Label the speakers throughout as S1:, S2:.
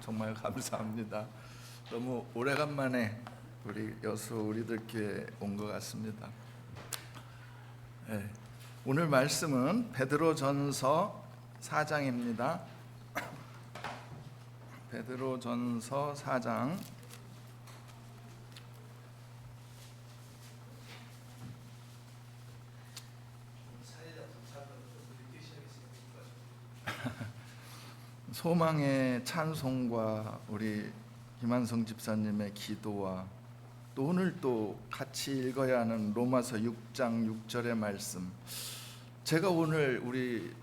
S1: 정말 감사합니다. 너무 오래간만에 우리 여수 우리들 교회 온 것 같습니다. 네, 오늘 말씀은 베드로전서 4장입니다. 베드로전서 4장 소망의 찬송과 우리 김한성 집사님의 기도와 또 오늘 또 같이 읽어야 하는 로마서 6장 6절의 말씀, 제가 오늘 우리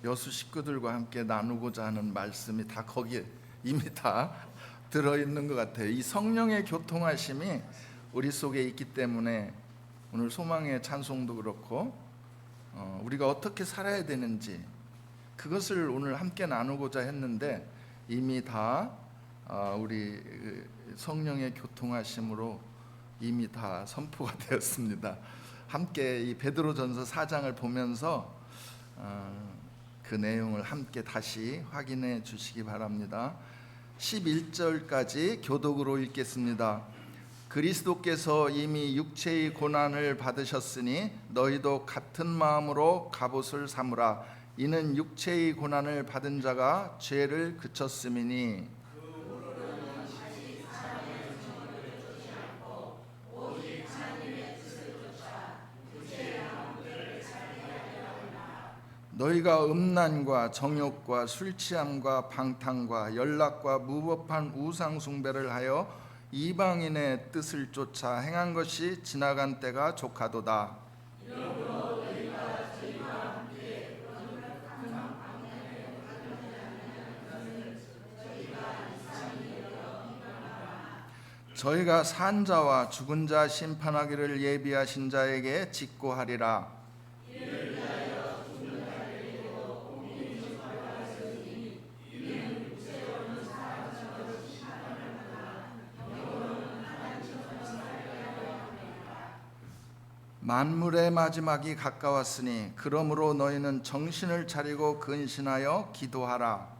S1: 여수 식구들과 함께 나누고자 하는 말씀이 다 거기에 이미 다 들어있는 것 같아요. 이 성령의 교통하심이 우리 속에 있기 때문에 오늘 소망의 찬송도 그렇고 우리가 어떻게 살아야 되는지 그것을 오늘 함께 나누고자 했는데 이미 다 우리 성령의 교통하심으로 이미 다 선포가 되었습니다. 함께 이 베드로전서 4장을 보면서 그 내용을 함께 다시 확인해 주시기 바랍니다. 11절까지 교독으로 읽겠습니다. 그리스도께서 이미 육체의 고난을 받으셨으니 너희도 같은 마음으로 갑옷을 삼으라. 이는 육체의 고난을 받은 자가 죄를 그쳤음이니 너희가 음란과 정욕과 술취함과 방탕과 연락과 무법한 우상 숭배를 하여 이방인의 뜻을 쫓아 행한 것이 지나간 때가 족하도다. 저희가 산 자와 죽은 자 심판하기를 예비하신 자에게 직고하리라. 만물의 마지막이 가까웠으니 그러므로 너희는 정신을 차리고 근신하여 기도하라.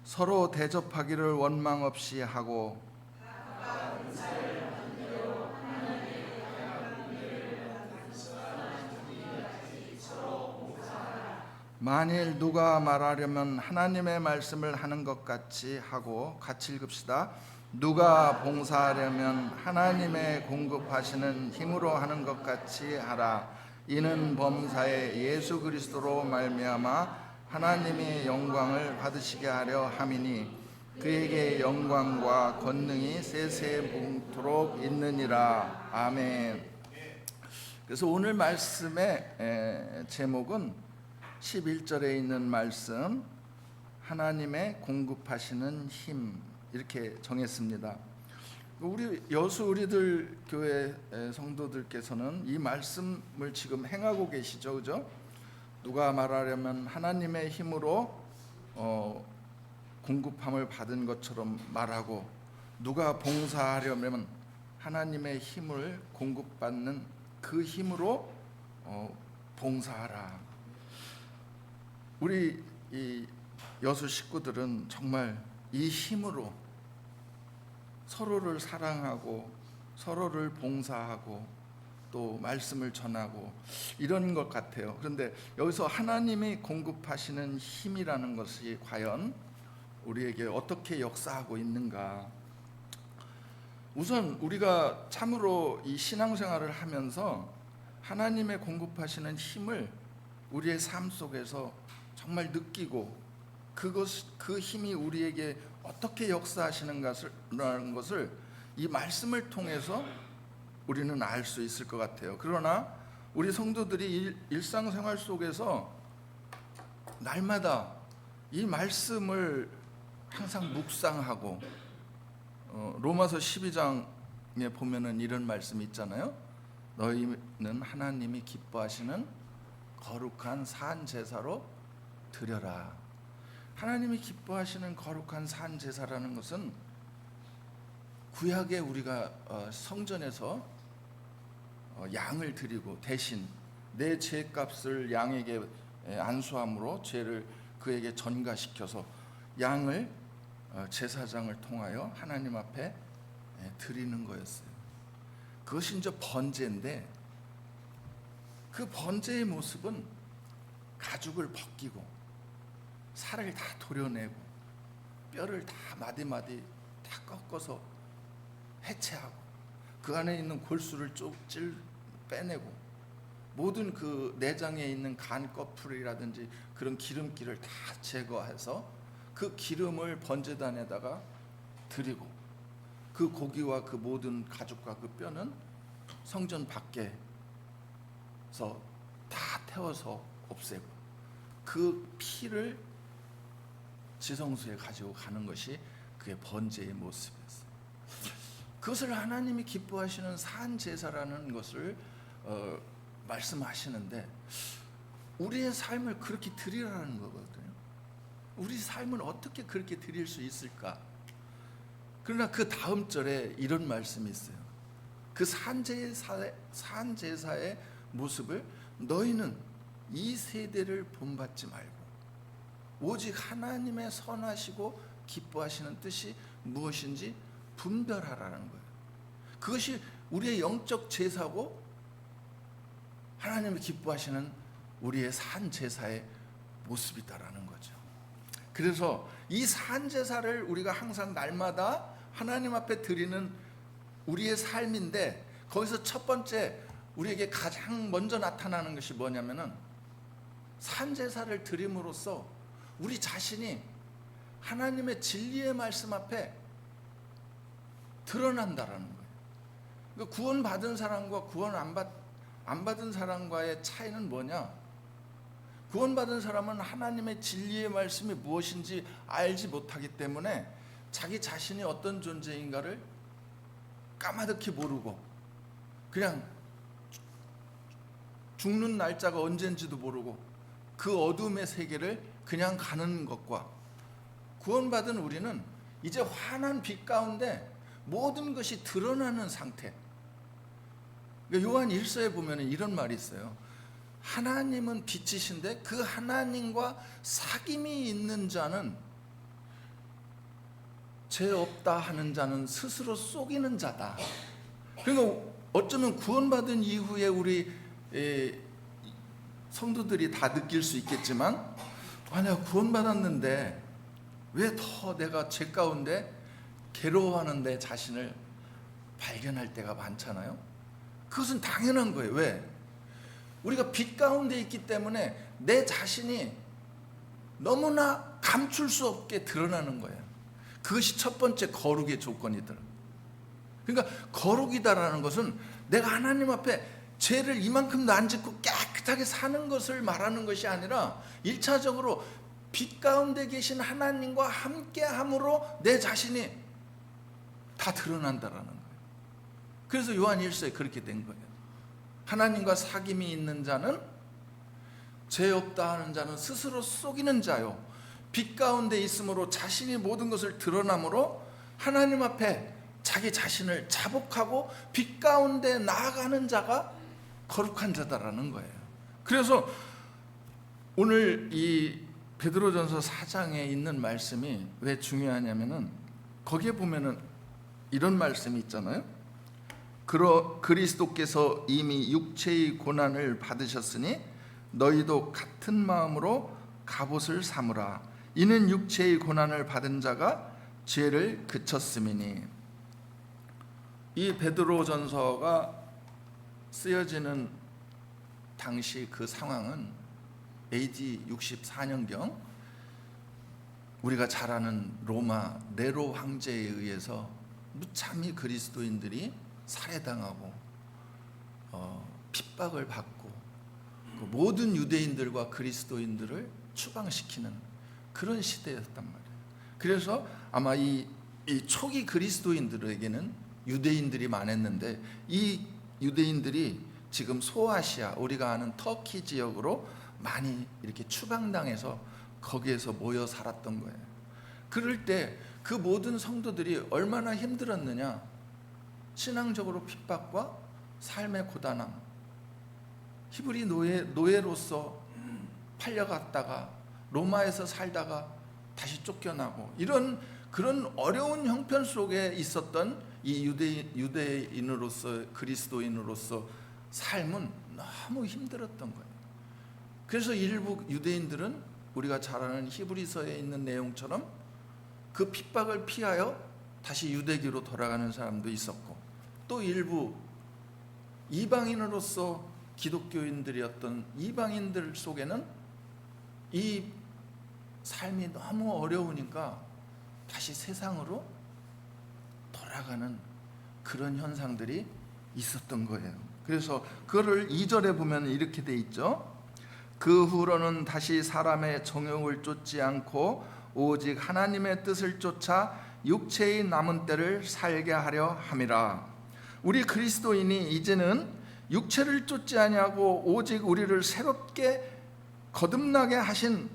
S1: 서로 대접하기를 원망 없이 하고 만일 누가 말하려면 하나님의 말씀을 하는 것 같이 하고, 같이 읽읍시다. 누가 봉사하려면 하나님의 공급하시는 힘으로 하는 것 같이 하라. 이는 범사에 예수 그리스도로 말미암아 하나님의 영광을 받으시게 하려 함이니 그에게 영광과 권능이 세세무토록 있느니라. 아멘. 그래서 오늘 말씀의 제목은 11절에 있는 말씀, 하나님의 공급하시는 힘, 이렇게 정했습니다. 우리 여수 우리들 교회 성도들께서는 이 말씀을 지금 행하고 계시죠, 그죠? 누가 말하려면 하나님의 힘으로 공급함을 받은 것처럼 말하고, 누가 봉사하려면 하나님의 힘을 공급받는 그 힘으로 봉사하라. 우리 이 여수 식구들은 정말 이 힘으로 서로를 사랑하고 서로를 봉사하고 또 말씀을 전하고 이런 것 같아요. 그런데 여기서 하나님이 공급하시는 힘이라는 것이 과연 우리에게 어떻게 역사하고 있는가? 우선 우리가 참으로 이 신앙생활을 하면서 하나님의 공급하시는 힘을 우리의 삶 속에서 정말 느끼고 그 힘이 우리에게 어떻게 역사하시는 것을 이 말씀을 통해서 우리는 알 수 있을 것 같아요. 그러나 우리 성도들이 일상생활 속에서 날마다 이 말씀을 항상 묵상하고 로마서 12장에 보면은 이런 말씀이 있잖아요. 너희는 하나님이 기뻐하시는 거룩한 산 제사로 드려라. 하나님이 기뻐하시는 거룩한 산 제사라는 것은 구약에 우리가 성전에서 양을 드리고 대신 내 죄값을 양에게 안수함으로 죄를 그에게 전가시켜서 양을 제사장을 통하여 하나님 앞에 드리는 거였어요. 그것이 이제 번제인데, 그 번제의 모습은 가죽을 벗기고 살을 다 도려내고 뼈를 다 마디마디 다 꺾어서 해체하고 그 안에 있는 골수를 쪽질 빼내고 모든 그 내장에 있는 간 꺼풀이라든지 그런 기름기를 다 제거해서 그 기름을 번제단에다가 드리고, 그 고기와 그 모든 가죽과 그 뼈는 성전 밖에서 다 태워서 없애고 그 피를 지성소에 가지고 가는 것이 그의 번제의 모습이었어요. 그것을 하나님이 기뻐하시는 산 제사라는 것을 말씀하시는데, 우리의 삶을 그렇게 드리라는 거거든요. 우리 삶을 어떻게 그렇게 드릴 수 있을까? 그러나 그 다음 절에 이런 말씀이 있어요. 그 산 제사의 모습을 너희는 이 세대를 본받지 말고 오직 하나님의 선하시고 기뻐하시는 뜻이 무엇인지 분별하라는 거예요. 그것이 우리의 영적 제사고 하나님을 기뻐하시는 우리의 산 제사의 모습이다라는 거죠. 그래서 이 산 제사를 우리가 항상 날마다 하나님 앞에 드리는 우리의 삶인데, 거기서 첫 번째 우리에게 가장 먼저 나타나는 것이 뭐냐면은 산 제사를 드림으로써 우리 자신이 하나님의 진리의 말씀 앞에 드러난다라는 거예요. 그러니까 구원받은 사람과 구원 안 받은 사람과의 차이는 뭐냐? 구원받은 사람은 하나님의 진리의 말씀이 무엇인지 알지 못하기 때문에 자기 자신이 어떤 존재인가를 까마득히 모르고 그냥 죽는 날짜가 언젠지도 모르고 그 어둠의 세계를 그냥 가는 것과, 구원받은 우리는 이제 환한 빛 가운데 모든 것이 드러나는 상태. 요한 1서에 보면 이런 말이 있어요. 하나님은 빛이신데 그 하나님과 사귐이 있는 자는, 죄 없다 하는 자는 스스로 속이는 자다. 그러니까 어쩌면 구원받은 이후에 우리 성도들이 다 느낄 수 있겠지만, 내가 구원받았는데 왜 더 내가 죄 가운데 괴로워하는 내 자신을 발견할 때가 많잖아요. 그것은 당연한 거예요. 왜? 우리가 빛 가운데 있기 때문에 내 자신이 너무나 감출 수 없게 드러나는 거예요. 그것이 첫 번째 거룩의 조건이더라. 그러니까 거룩이다라는 것은 내가 하나님 앞에 죄를 이만큼도 안 짓고 깨끗하게 사는 것을 말하는 것이 아니라 1차적으로 빛 가운데 계신 하나님과 함께함으로 내 자신이 다 드러난다라는 거예요. 그래서 요한 1서에 그렇게 된 거예요. 하나님과 사귐이 있는 자는, 죄 없다 하는 자는 스스로 속이는 자요, 빛 가운데 있으므로 자신이 모든 것을 드러남으로 하나님 앞에 자기 자신을 자복하고 빛 가운데 나아가는 자가 거룩한 자다라는 거예요. 그래서 오늘 이 베드로전서 4장에 있는 말씀이 왜 중요하냐면은, 거기에 보면은 이런 말씀이 있잖아요. 그리스도께서 이미 육체의 고난을 받으셨으니 너희도 같은 마음으로 갑옷을 삼으라. 이는 육체의 고난을 받은 자가 죄를 그쳤음이니. 이 베드로전서가 쓰여지는 당시 그 상황은 AD 64년경 우리가 잘 아는 로마 네로 황제에 의해서 무참히 그리스도인들이 살해당하고 핍박을 받고 모든 유대인들과 그리스도인들을 추방시키는 그런 시대였단 말이에요. 그래서 아마 이 초기 그리스도인들에게는 유대인들이 많았는데, 이 유대인들이 지금 소아시아, 우리가 아는 터키 지역으로 많이 이렇게 추방당해서 거기에서 모여 살았던 거예요. 그럴 때 그 모든 성도들이 얼마나 힘들었느냐. 신앙적으로 핍박과 삶의 고단함, 히브리 노예로서 팔려갔다가 로마에서 살다가 다시 쫓겨나고 이런 그런 어려운 형편 속에 있었던 이 유대인으로서 그리스도인으로서 삶은 너무 힘들었던 거예요. 그래서 일부 유대인들은 우리가 잘 아는 히브리서에 있는 내용처럼 그 핍박을 피하여 다시 유대교로 돌아가는 사람도 있었고, 또 일부 이방인으로서 기독교인들이었던 이방인들 속에는 이 삶이 너무 어려우니까 다시 세상으로 돌아가는 그런 현상들이 있었던 거예요. 그래서 그거를 2절에 보면 이렇게 돼 있죠. 그 후로는 다시 사람의 정욕을 쫓지 않고 오직 하나님의 뜻을 쫓아 육체의 남은 때를 살게 하려 함이라. 우리 그리스도인이 이제는 육체를 쫓지 아니하고 오직 우리를 새롭게 거듭나게 하신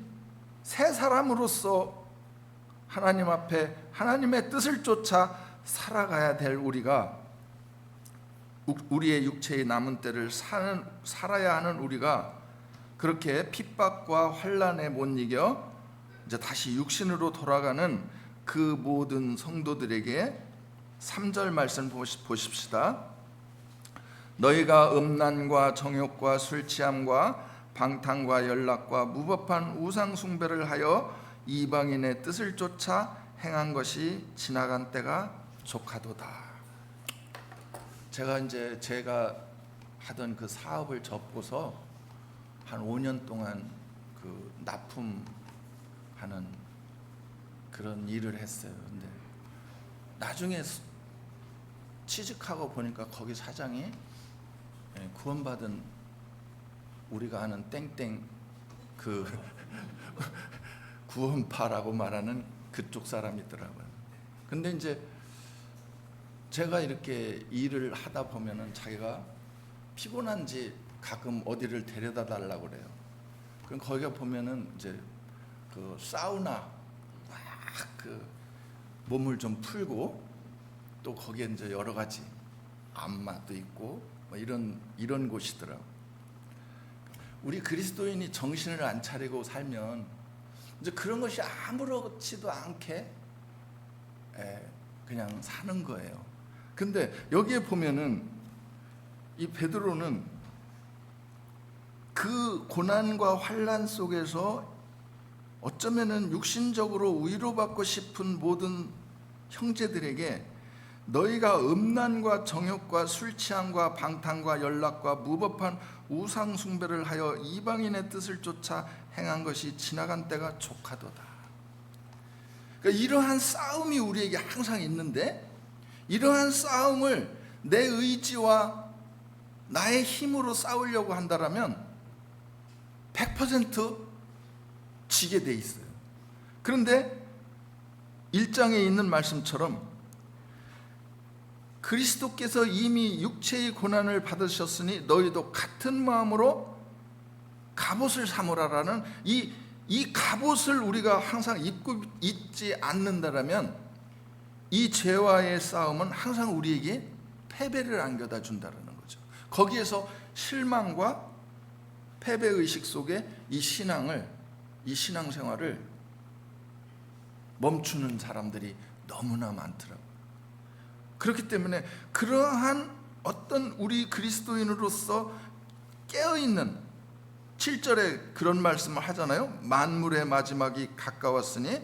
S1: 새 사람으로서 하나님 앞에 하나님의 뜻을 쫓아 살아가야 될 우리의 육체의 남은 때를 살아야 하는 우리가 그렇게 핍박과 환난에 못 이겨 이제 다시 육신으로 돌아가는 그 모든 성도들에게 3절 말씀 보십시다. 너희가 음란과 정욕과 술 취함과 방탕과 연락과 무법한 우상 숭배를 하여 이방인의 뜻을 쫓아 행한 것이 지나간 때가 족하도다. 제가 하던 그 사업을 접고서 한 5년 동안 그 납품하는 그런 일을 했어요. 근데 나중에 취직하고 보니까 거기 사장이 구원받은 우리가 아는 땡땡 그 구원파라고 말하는 그쪽 사람이더라고요. 근데 이제 제가 이렇게 일을 하다 보면은 자기가 피곤한지 가끔 어디를 데려다 달라고 그래요. 그럼 거기가 보면은 이제 그 사우나 막 그 몸을 좀 풀고 또 거기에 이제 여러 가지 안마도 있고 뭐 이런 곳이더라고. 우리 그리스도인이 정신을 안 차리고 살면 이제 그런 것이 아무렇지도 않게 그냥 사는 거예요. 근데 여기에 보면은 이 베드로는 그 고난과 환난 속에서 어쩌면은 육신적으로 위로받고 싶은 모든 형제들에게 너희가 음란과 정욕과 술 취함과 방탕과 연락과 무법한 우상 숭배를 하여 이방인의 뜻을 쫓아 행한 것이 지나간 때가 족하도다. 그러니까 이러한 싸움이 우리에게 항상 있는데, 이러한 싸움을 내 의지와 나의 힘으로 싸우려고 한다면 100% 지게 돼 있어요. 그런데 1장에 있는 말씀처럼 그리스도께서 이미 육체의 고난을 받으셨으니 너희도 같은 마음으로 갑옷을 삼으라라는 이 갑옷을 우리가 항상 입고 있지 않는다라면 이 죄와의 싸움은 항상 우리에게 패배를 안겨다 준다는 거죠. 거기에서 실망과 패배의식 속에 이 신앙생활을 멈추는 사람들이 너무나 많더라고요. 그렇기 때문에 그러한 어떤 우리 그리스도인으로서 깨어있는 7절에 그런 말씀을 하잖아요. 만물의 마지막이 가까웠으니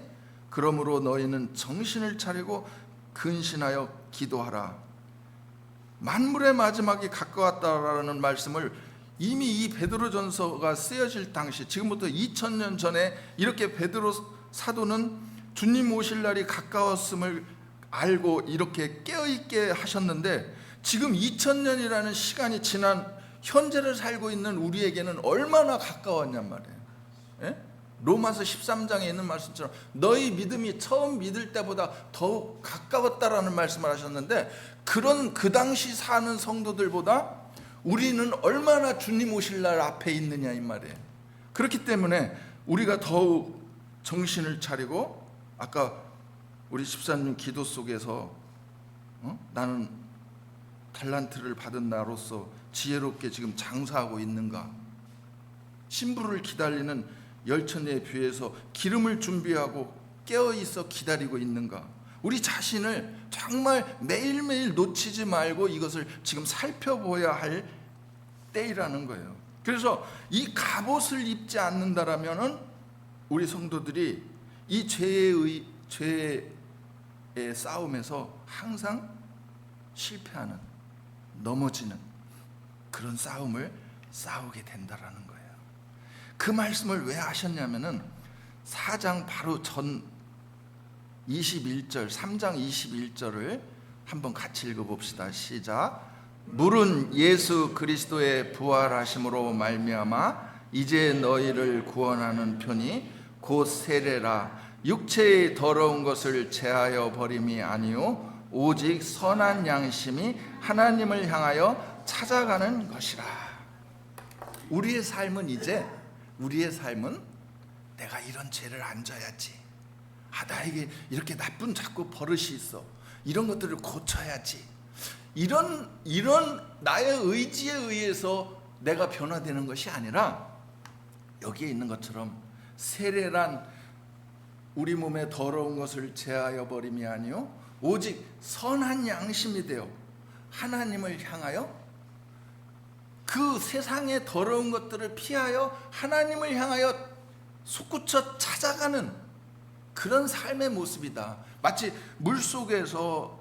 S1: 그러므로 너희는 정신을 차리고 근신하여 기도하라. 만물의 마지막이 가까웠다라는 말씀을 이미 이 베드로전서가 쓰여질 당시, 지금부터 2000년 전에 이렇게 베드로 사도는 주님 오실 날이 가까웠음을 알고 이렇게 깨어있게 하셨는데, 지금 2000년이라는 시간이 지난 현재를 살고 있는 우리에게는 얼마나 가까웠냔 말이에요. 예? 로마서 13장에 있는 말씀처럼 너희 믿음이 처음 믿을 때보다 더욱 가까웠다라는 말씀을 하셨는데, 그런 그 당시 사는 성도들보다 우리는 얼마나 주님 오실 날 앞에 있느냐 이 말이에요. 그렇기 때문에 우리가 더욱 정신을 차리고, 아까 우리 집사님 기도 속에서 나는 달란트를 받은 나로서 지혜롭게 지금 장사하고 있는가? 신부를 기다리는 열처녀의 뷰에서 기름을 준비하고 깨어있어 기다리고 있는가? 우리 자신을 정말 매일매일 놓치지 말고 이것을 지금 살펴보아야 할 때이라는 거예요. 그래서 이 갑옷을 입지 않는다라면은 우리 성도들이 이 죄의 싸움에서 항상 실패하는, 넘어지는 그런 싸움을 싸우게 된다라는 거예요. 그 말씀을 왜 하셨냐면은 4장 바로 전 21절, 3장 21절을 한번 같이 읽어봅시다. 시작. 물은 예수 그리스도의 부활하심으로 말미암아 이제 너희를 구원하는 편이 곧 세례라. 육체의 더러운 것을 제하여 버림이 아니요 오직 선한 양심이 하나님을 향하여 찾아가는 것이라. 우리의 삶은 내가 이런 죄를 안 져야지, 나에게 이렇게 나쁜 자꾸 버릇이 있어, 이런 것들을 고쳐야지, 이런 나의 의지에 의해서 내가 변화되는 것이 아니라, 여기에 있는 것처럼 세례란 우리 몸에 더러운 것을 제하여 버림이 아니요 오직 선한 양심이 되어 하나님을 향하여, 그 세상의 더러운 것들을 피하여 하나님을 향하여 솟구쳐 찾아가는 그런 삶의 모습이다. 마치 물속에서,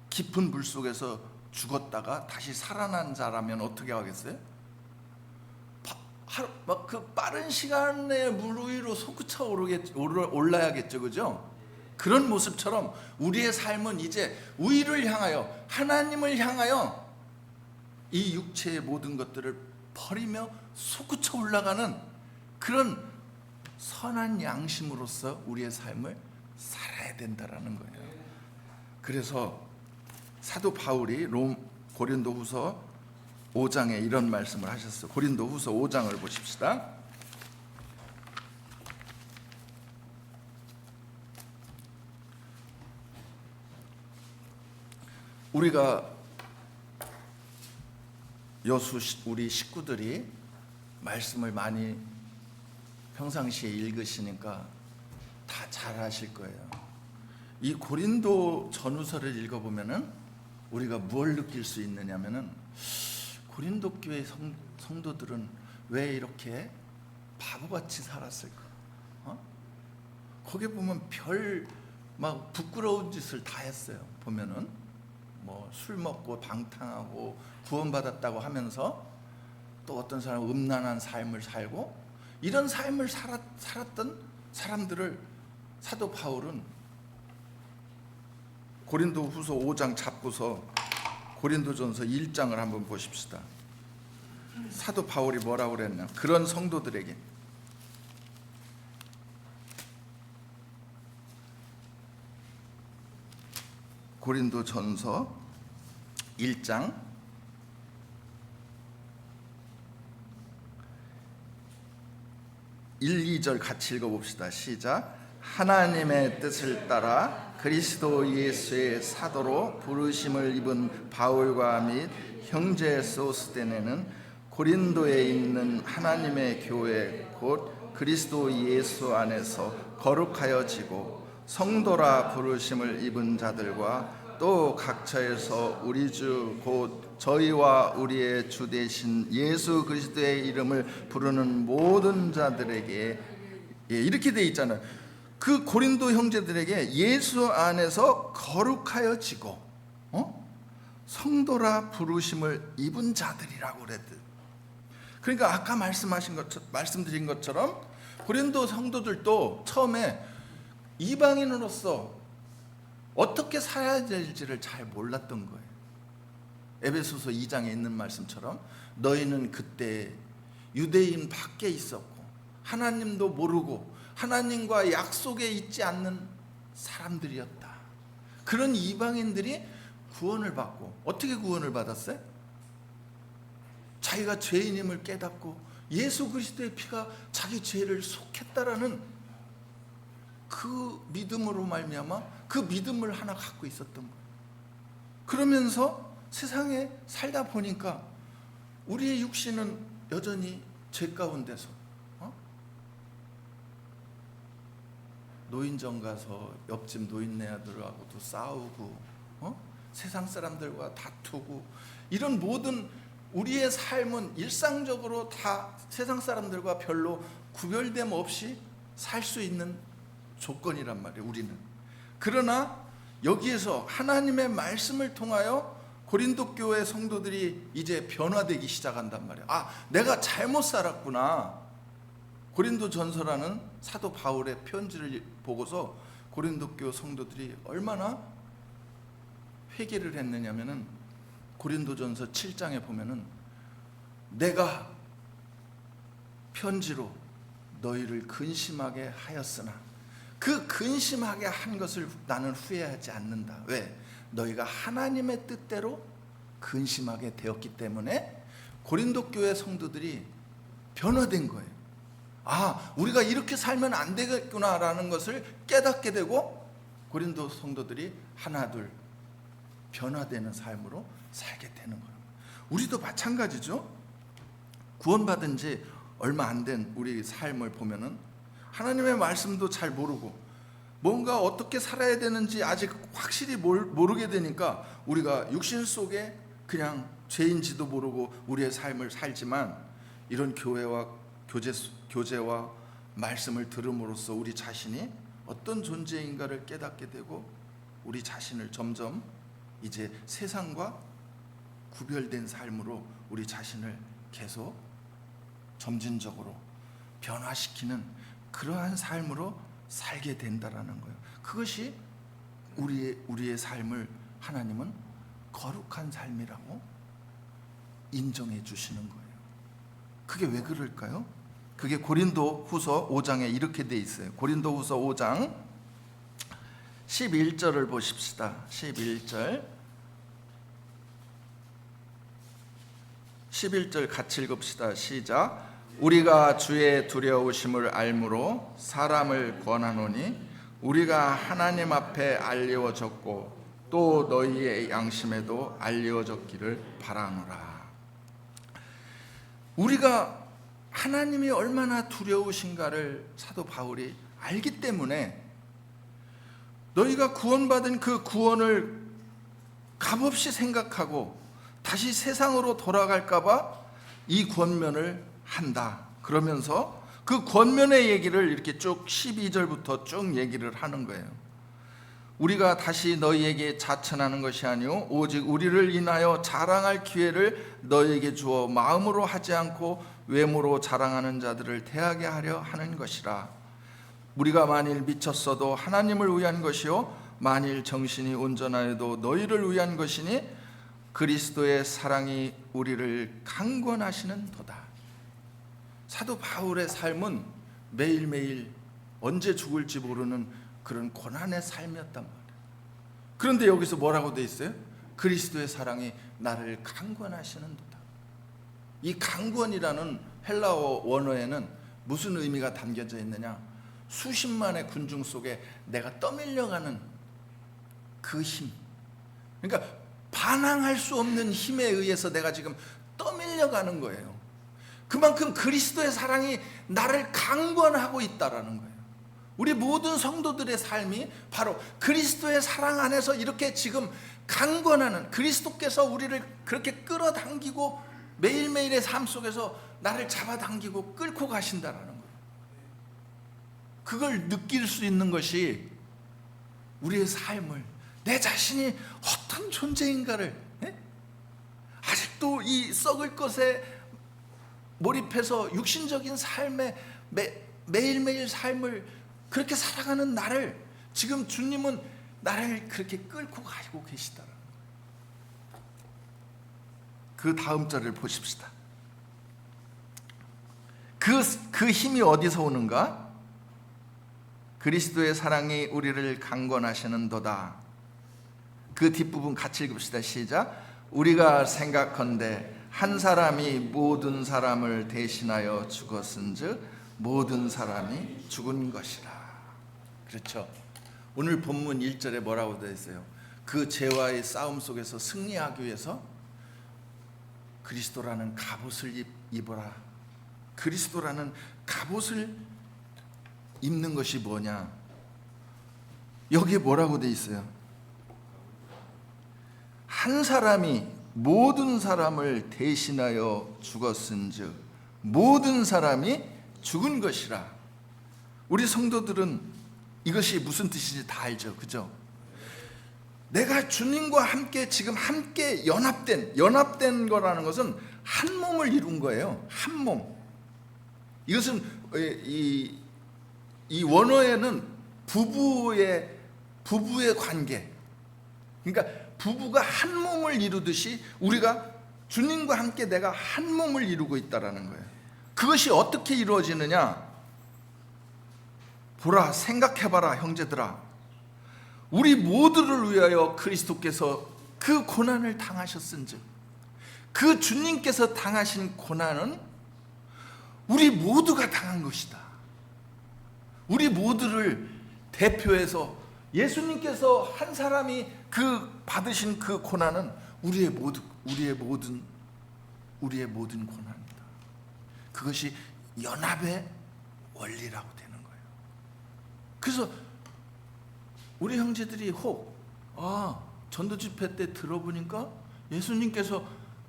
S1: 깊은 물속에서 죽었다가 다시 살아난 자라면 어떻게 하겠어요? 막 그 빠른 시간에 물 위로 솟구쳐 올라야겠죠, 그죠? 그런 모습처럼 우리의 삶은 이제 위를 향하여, 하나님을 향하여 이 육체의 모든 것들을 버리며 솟구쳐 올라가는 그런 선한 양심으로서 우리의 삶을 살아야 된다라는 거예요. 그래서 사도 바울이 고린도후서 5장에 이런 말씀을 하셨어요. 고린도후서 5장을 보십시다. 우리가 우리 식구들이 말씀을 많이 평상시에 읽으시니까 다 잘 아실 거예요. 이 고린도 전후서를 읽어보면은 우리가 뭘 느낄 수 있느냐면은, 고린도 교회 성도들은 왜 이렇게 바보같이 살았을까? 거기 보면 막 부끄러운 짓을 다 했어요. 보면은 뭐 술 먹고 방탕하고 구원받았다고 하면서 또 어떤 사람은 음란한 삶을 살고, 이런 삶을 살았던 사람들을 사도 바울은 고린도후서 5장 잡고서 고린도전서 1장을 한번 보십시다. 사도 바울이 뭐라고 그랬냐? 그런 성도들에게 고린도전서 1장 1, 2절 같이 읽어봅시다. 시작. 하나님의 뜻을 따라 그리스도 예수의 사도로 부르심을 입은 바울과 및 형제 소스데네는 고린도에 있는 하나님의 교회 곧 그리스도 예수 안에서 거룩하여지고 성도라 부르심을 입은 자들과 또 각처에서 우리 주 곧 저희와 우리의 주 되신 예수 그리스도의 이름을 부르는 모든 자들에게, 이렇게 돼 있잖아요. 그 고린도 형제들에게 예수 안에서 거룩하여지고 성도라 부르심을 입은 자들이라고 그랬대. 그러니까 아까 말씀드린 것처럼 고린도 성도들도 처음에 이방인으로서 어떻게 살아야 될지를 잘 몰랐던 거예요. 에베소서 2장에 있는 말씀처럼 너희는 그때 유대인 밖에 있었고 하나님도 모르고 하나님과 약속에 있지 않는 사람들이었다. 그런 이방인들이 구원을 받고, 어떻게 구원을 받았어요? 자기가 죄인임을 깨닫고 예수 그리스도의 피가 자기 죄를 속했다라는 그 믿음으로 말미암아 그 믿음을 하나 갖고 있었던 거예요. 그러면서 세상에 살다 보니까 우리의 육신은 여전히 죄 가운데서 노인정 가서 옆집 노인네들하고도 싸우고 세상 사람들과 다투고, 이런 모든 우리의 삶은 일상적으로 다 세상 사람들과 별로 구별됨 없이 살 수 있는 조건이란 말이에요, 우리는. 그러나 여기에서 하나님의 말씀을 통하여 고린도 교회 성도들이 이제 변화되기 시작한단 말이에요. 내가 잘못 살았구나. 고린도 전서라는 사도 바울의 편지를 보고서 고린도 교회 성도들이 얼마나 회개를 했느냐면은, 고린도전서 7장에 보면은 내가 편지로 너희를 근심하게 하였으나 그 근심하게 한 것을 나는 후회하지 않는다. 왜? 너희가 하나님의 뜻대로 근심하게 되었기 때문에 고린도 교회 성도들이 변화된 거예요. 우리가 이렇게 살면 안 되겠구나라는 것을 깨닫게 되고 고린도 성도들이 하나둘 변화되는 삶으로 살게 되는 거예요. 우리도 마찬가지죠. 구원받은 지 얼마 안 된 우리 삶을 보면은 하나님의 말씀도 잘 모르고 뭔가 어떻게 살아야 되는지 아직 확실히 모르게 되니까 우리가 육신 속에 그냥 죄인지도 모르고 우리의 삶을 살지만, 이런 교제와 말씀을 들음으로써 우리 자신이 어떤 존재인가를 깨닫게 되고 우리 자신을 점점 이제 세상과 구별된 삶으로 우리 자신을 계속 점진적으로 변화시키는 그러한 삶으로 살게 된다라는 거예요. 그것이 우리의 삶을 하나님은 거룩한 삶이라고 인정해 주시는 거예요. 그게 왜 그럴까요? 그게 고린도 후서 5장에 이렇게 돼 있어요. 고린도 후서 5장 11절을 보십시다. 11절 같이 읽읍시다. 시작. 우리가 주의 두려우심을 알므로 사람을 권하노니 우리가 하나님 앞에 알려졌고 또 너희의 양심에도 알려졌기를 바라노라. 우리가 하나님이 얼마나 두려우신가를 사도 바울이 알기 때문에 너희가 구원받은 그 구원을 값없이 생각하고 다시 세상으로 돌아갈까 봐 이 권면을 한다. 그러면서 그 권면의 얘기를 이렇게 쭉 12절부터 쭉 얘기를 하는 거예요. 우리가 다시 너희에게 자천하는 것이 아니오 오직 우리를 인하여 자랑할 기회를 너희에게 주어 마음으로 하지 않고 외모로 자랑하는 자들을 대하게 하려 하는 것이라. 우리가 만일 미쳤어도 하나님을 위한 것이요 만일 정신이 온전하여도 너희를 위한 것이니 그리스도의 사랑이 우리를 강권하시는 도다. 사도 바울의 삶은 매일매일 언제 죽을지 모르는 그런 고난의 삶이었단 말이에요. 그런데 여기서 뭐라고 돼 있어요? 그리스도의 사랑이 나를 강권하시는 도다. 이 강권이라는 헬라어 원어에는 무슨 의미가 담겨져 있느냐? 수십만의 군중 속에 내가 떠밀려가는 그 힘, 그러니까 반항할 수 없는 힘에 의해서 내가 지금 떠밀려가는 거예요. 그만큼 그리스도의 사랑이 나를 강권하고 있다라는 거예요. 우리 모든 성도들의 삶이 바로 그리스도의 사랑 안에서 이렇게 지금 강권하는, 그리스도께서 우리를 그렇게 끌어당기고 매일매일의 삶 속에서 나를 잡아당기고 끌고 가신다라는 거예요. 그걸 느낄 수 있는 것이 우리의 삶을, 내 자신이 어떤 존재인가를 아직도 이 썩을 것에 몰입해서 육신적인 삶에 매일매일 삶을 그렇게 살아가는 나를 지금 주님은 나를 그렇게 끌고 가지고 계시다라는 거예요. 그 다음 절을 보십시다. 그 힘이 어디서 오는가? 그리스도의 사랑이 우리를 강권하시는도다. 그 뒷부분 같이 읽읍시다. 시작. 우리가 생각컨대 한 사람이 모든 사람을 대신하여 죽었은즉 모든 사람이 죽은 것이라. 그렇죠. 오늘 본문 1절에 뭐라고 되어 있어요? 그 죄와의 싸움 속에서 승리하기 위해서 그리스도라는 갑옷을 입어라. 그리스도라는 갑옷을 입는 것이 뭐냐? 여기에 뭐라고 돼 있어요? 한 사람이 모든 사람을 대신하여 죽었은즉 모든 사람이 죽은 것이라. 우리 성도들은 이것이 무슨 뜻인지 다 알죠, 그죠? 내가 주님과 함께 지금 함께 연합된 거라는 것은 한 몸을 이룬 거예요. 한 몸. 이것은 이 원어에는 부부의 관계. 그러니까 부부가 한 몸을 이루듯이 우리가 주님과 함께 내가 한 몸을 이루고 있다라는 거예요. 그것이 어떻게 이루어지느냐? 보라, 생각해봐라, 형제들아. 우리 모두를 위하여 그리스도께서 그 고난을 당하셨은즉, 그 주님께서 당하신 고난은 우리 모두가 당한 것이다. 우리 모두를 대표해서 예수님께서 한 사람이 그 받으신 그 고난은 우리의 모든 고난입니다. 그것이 연합의 원리라고 되는 거예요. 그래서 우리 형제들이 전도 집회 때 들어보니까 예수님께서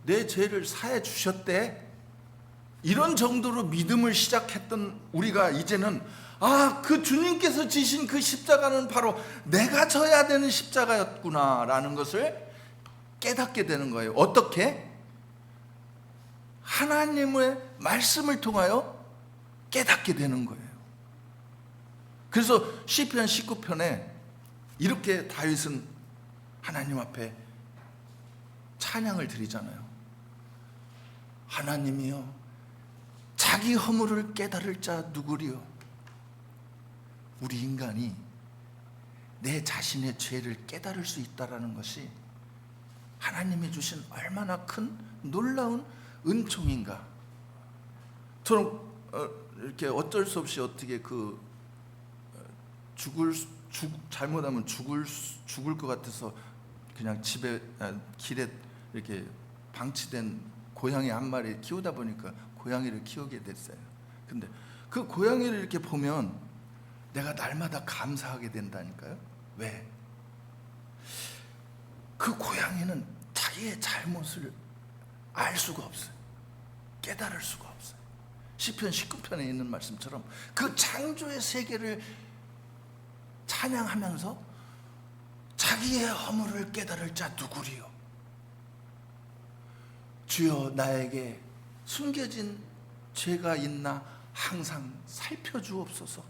S1: 내 죄를 사해 주셨대. 이런 정도로 믿음을 시작했던 우리가 이제는 그 주님께서 지신 그 십자가는 바로 내가 져야 되는 십자가였구나라는 것을 깨닫게 되는 거예요. 어떻게? 하나님의 말씀을 통하여 깨닫게 되는 거예요. 그래서 시편 19편에 이렇게 다윗은 하나님 앞에 찬양을 드리잖아요. 하나님이여, 자기 허물을 깨달을 자 누구리요? 우리 인간이 내 자신의 죄를 깨달을 수 있다라는 것이 하나님이 주신 얼마나 큰 놀라운 은총인가. 저는 이렇게 어쩔 수 없이 어떻게 잘못하면 죽을 것 같아서 그냥 길에 이렇게 방치된 고양이 한 마리 키우다 보니까 고양이를 키우게 됐어요. 근데 그 고양이를 이렇게 보면 내가 날마다 감사하게 된다니까요. 왜? 그 고양이는 자기의 잘못을 알 수가 없어요. 깨달을 수가 없어요. 시편 19편에 있는 말씀처럼 그 창조의 세계를 찬양하면서 자기의 허물을 깨달을 자 누구리요? 주여, 나에게 숨겨진 죄가 있나 항상 살펴주옵소서.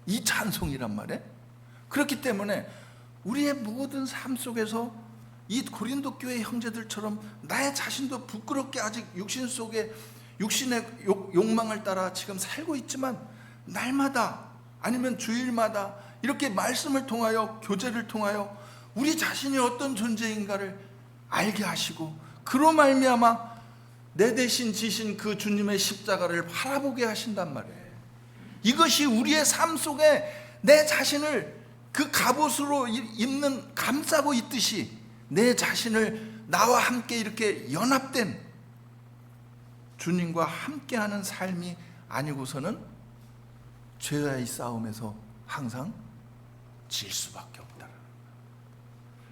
S1: 이 찬송이란 말이에요. 그렇기 때문에 우리의 모든 삶 속에서 이 고린도 교회 형제들처럼 나의 자신도 부끄럽게 아직 육신의 욕망을 따라 지금 살고 있지만 날마다 아니면 주일마다 이렇게 말씀을 통하여, 교제를 통하여 우리 자신이 어떤 존재인가를 알게 하시고, 그로 말미암아 내 대신 지신 그 주님의 십자가를 바라보게 하신단 말이에요. 이것이 우리의 삶 속에 내 자신을 그 갑옷으로 감싸고 있듯이 내 자신을 나와 함께 이렇게 연합된 주님과 함께하는 삶이 아니고서는 죄와의 싸움에서 항상 질 수밖에 없다.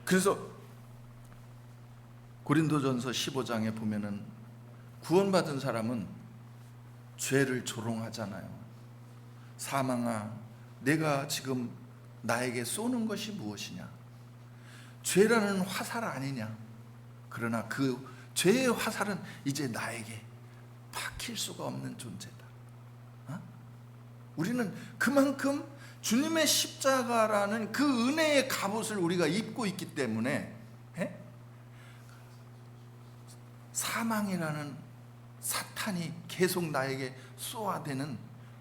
S1: 그래서 고린도전서 15장에 보면은 구원받은 사람은 죄를 조롱하잖아요. 사망아, 내가 지금 나에게 쏘는 것이 무엇이냐? 죄라는 화살 아니냐? 그러나 그 죄의 화살은 이제 나에게 박힐 수가 없는 존재다. 우리는 그만큼 주님의 십자가라는 그 은혜의 갑옷을 우리가 입고 있기 때문에 사망이라는 사탄이 계속 나에게 쏘아대는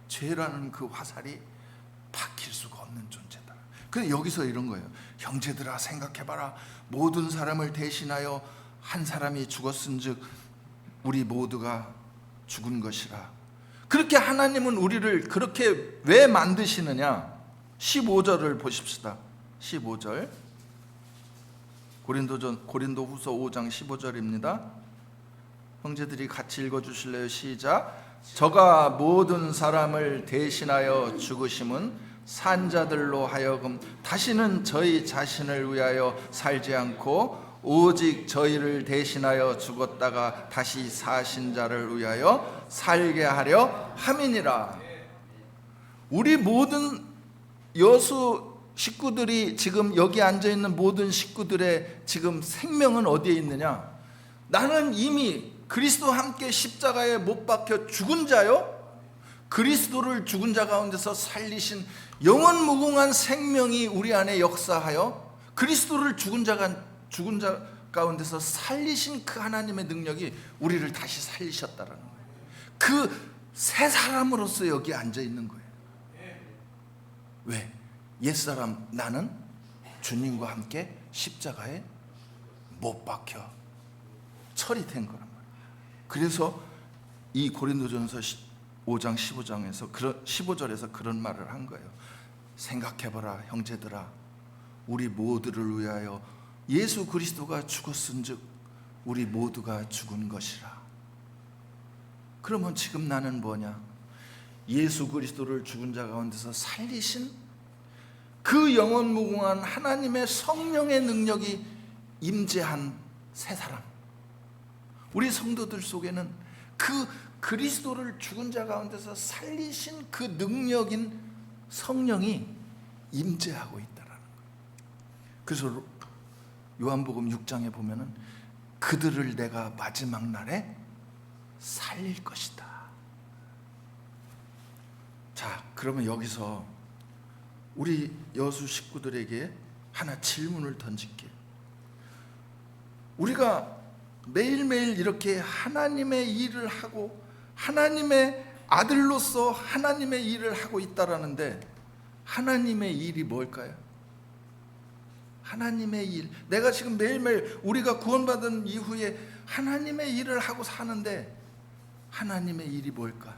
S1: 죄라는 그 화살이 박힐 수가 없는 존재다. 그래서 여기서 이런 거예요. 형제들아, 생각해봐라. 모든 사람을 대신하여 한 사람이 죽었은즉 우리 모두가 죽은 것이라. 그렇게 하나님은 우리를 그렇게 왜 만드시느냐? 15절을 보십시다. 15절. 고린도후서 5장 15절입니다. 형제들이 같이 읽어주실래요? 시작. 저가 모든 사람을 대신하여 죽으심은 산자들로 하여금 다시는 저희 자신을 위하여 살지 않고 오직 저희를 대신하여 죽었다가 다시 사신 자를 위하여 살게 하려 함이니라. 우리 모든 여수 식구들이 지금 여기 앉아있는 모든 식구들의 지금 생명은 어디에 있느냐? 나는 이미 그리스도와 함께 십자가에 못 박혀 죽은 자요, 그리스도를 죽은 자 가운데서 살리신 영원 무궁한 생명이 우리 안에 역사하여 그리스도를 죽은 자 가운데서 살리신 그 하나님의 능력이 우리를 다시 살리셨다라는 거예요. 그 새 사람으로서 여기 앉아 있는 거예요. 왜? 옛사람 나는 주님과 함께 십자가에 못 박혀 처리된 거란 말이에요. 그래서 이 고린도전서 5장 15절에서 그런 말을 한 거예요. 생각해봐라 형제들아, 우리 모두를 위하여 예수 그리스도가 죽었은즉 우리 모두가 죽은 것이라. 그러면 지금 나는 뭐냐? 예수 그리스도를 죽은 자 가운데서 살리신 그 영원 무궁한 하나님의 성령의 능력이 임재한 새 사람. 우리 성도들 속에는 그 그리스도를 죽은 자 가운데서 살리신 그 능력인 성령이 임재하고 있다라는 거예요. 그래서 요한복음 6장에 보면은 그들을 내가 마지막 날에 살릴 것이다. 자, 그러면 여기서 우리 여수 식구들에게 하나 질문을 던질게요. 우리가 매일매일 이렇게 하나님의 일을 하고 하나님의 아들로서 하나님의 일을 하고 있다라는데, 하나님의 일이 뭘까요? 하나님의 일. 내가 지금 매일매일 우리가 구원받은 이후에 하나님의 일을 하고 사는데 하나님의 일이 뭘까?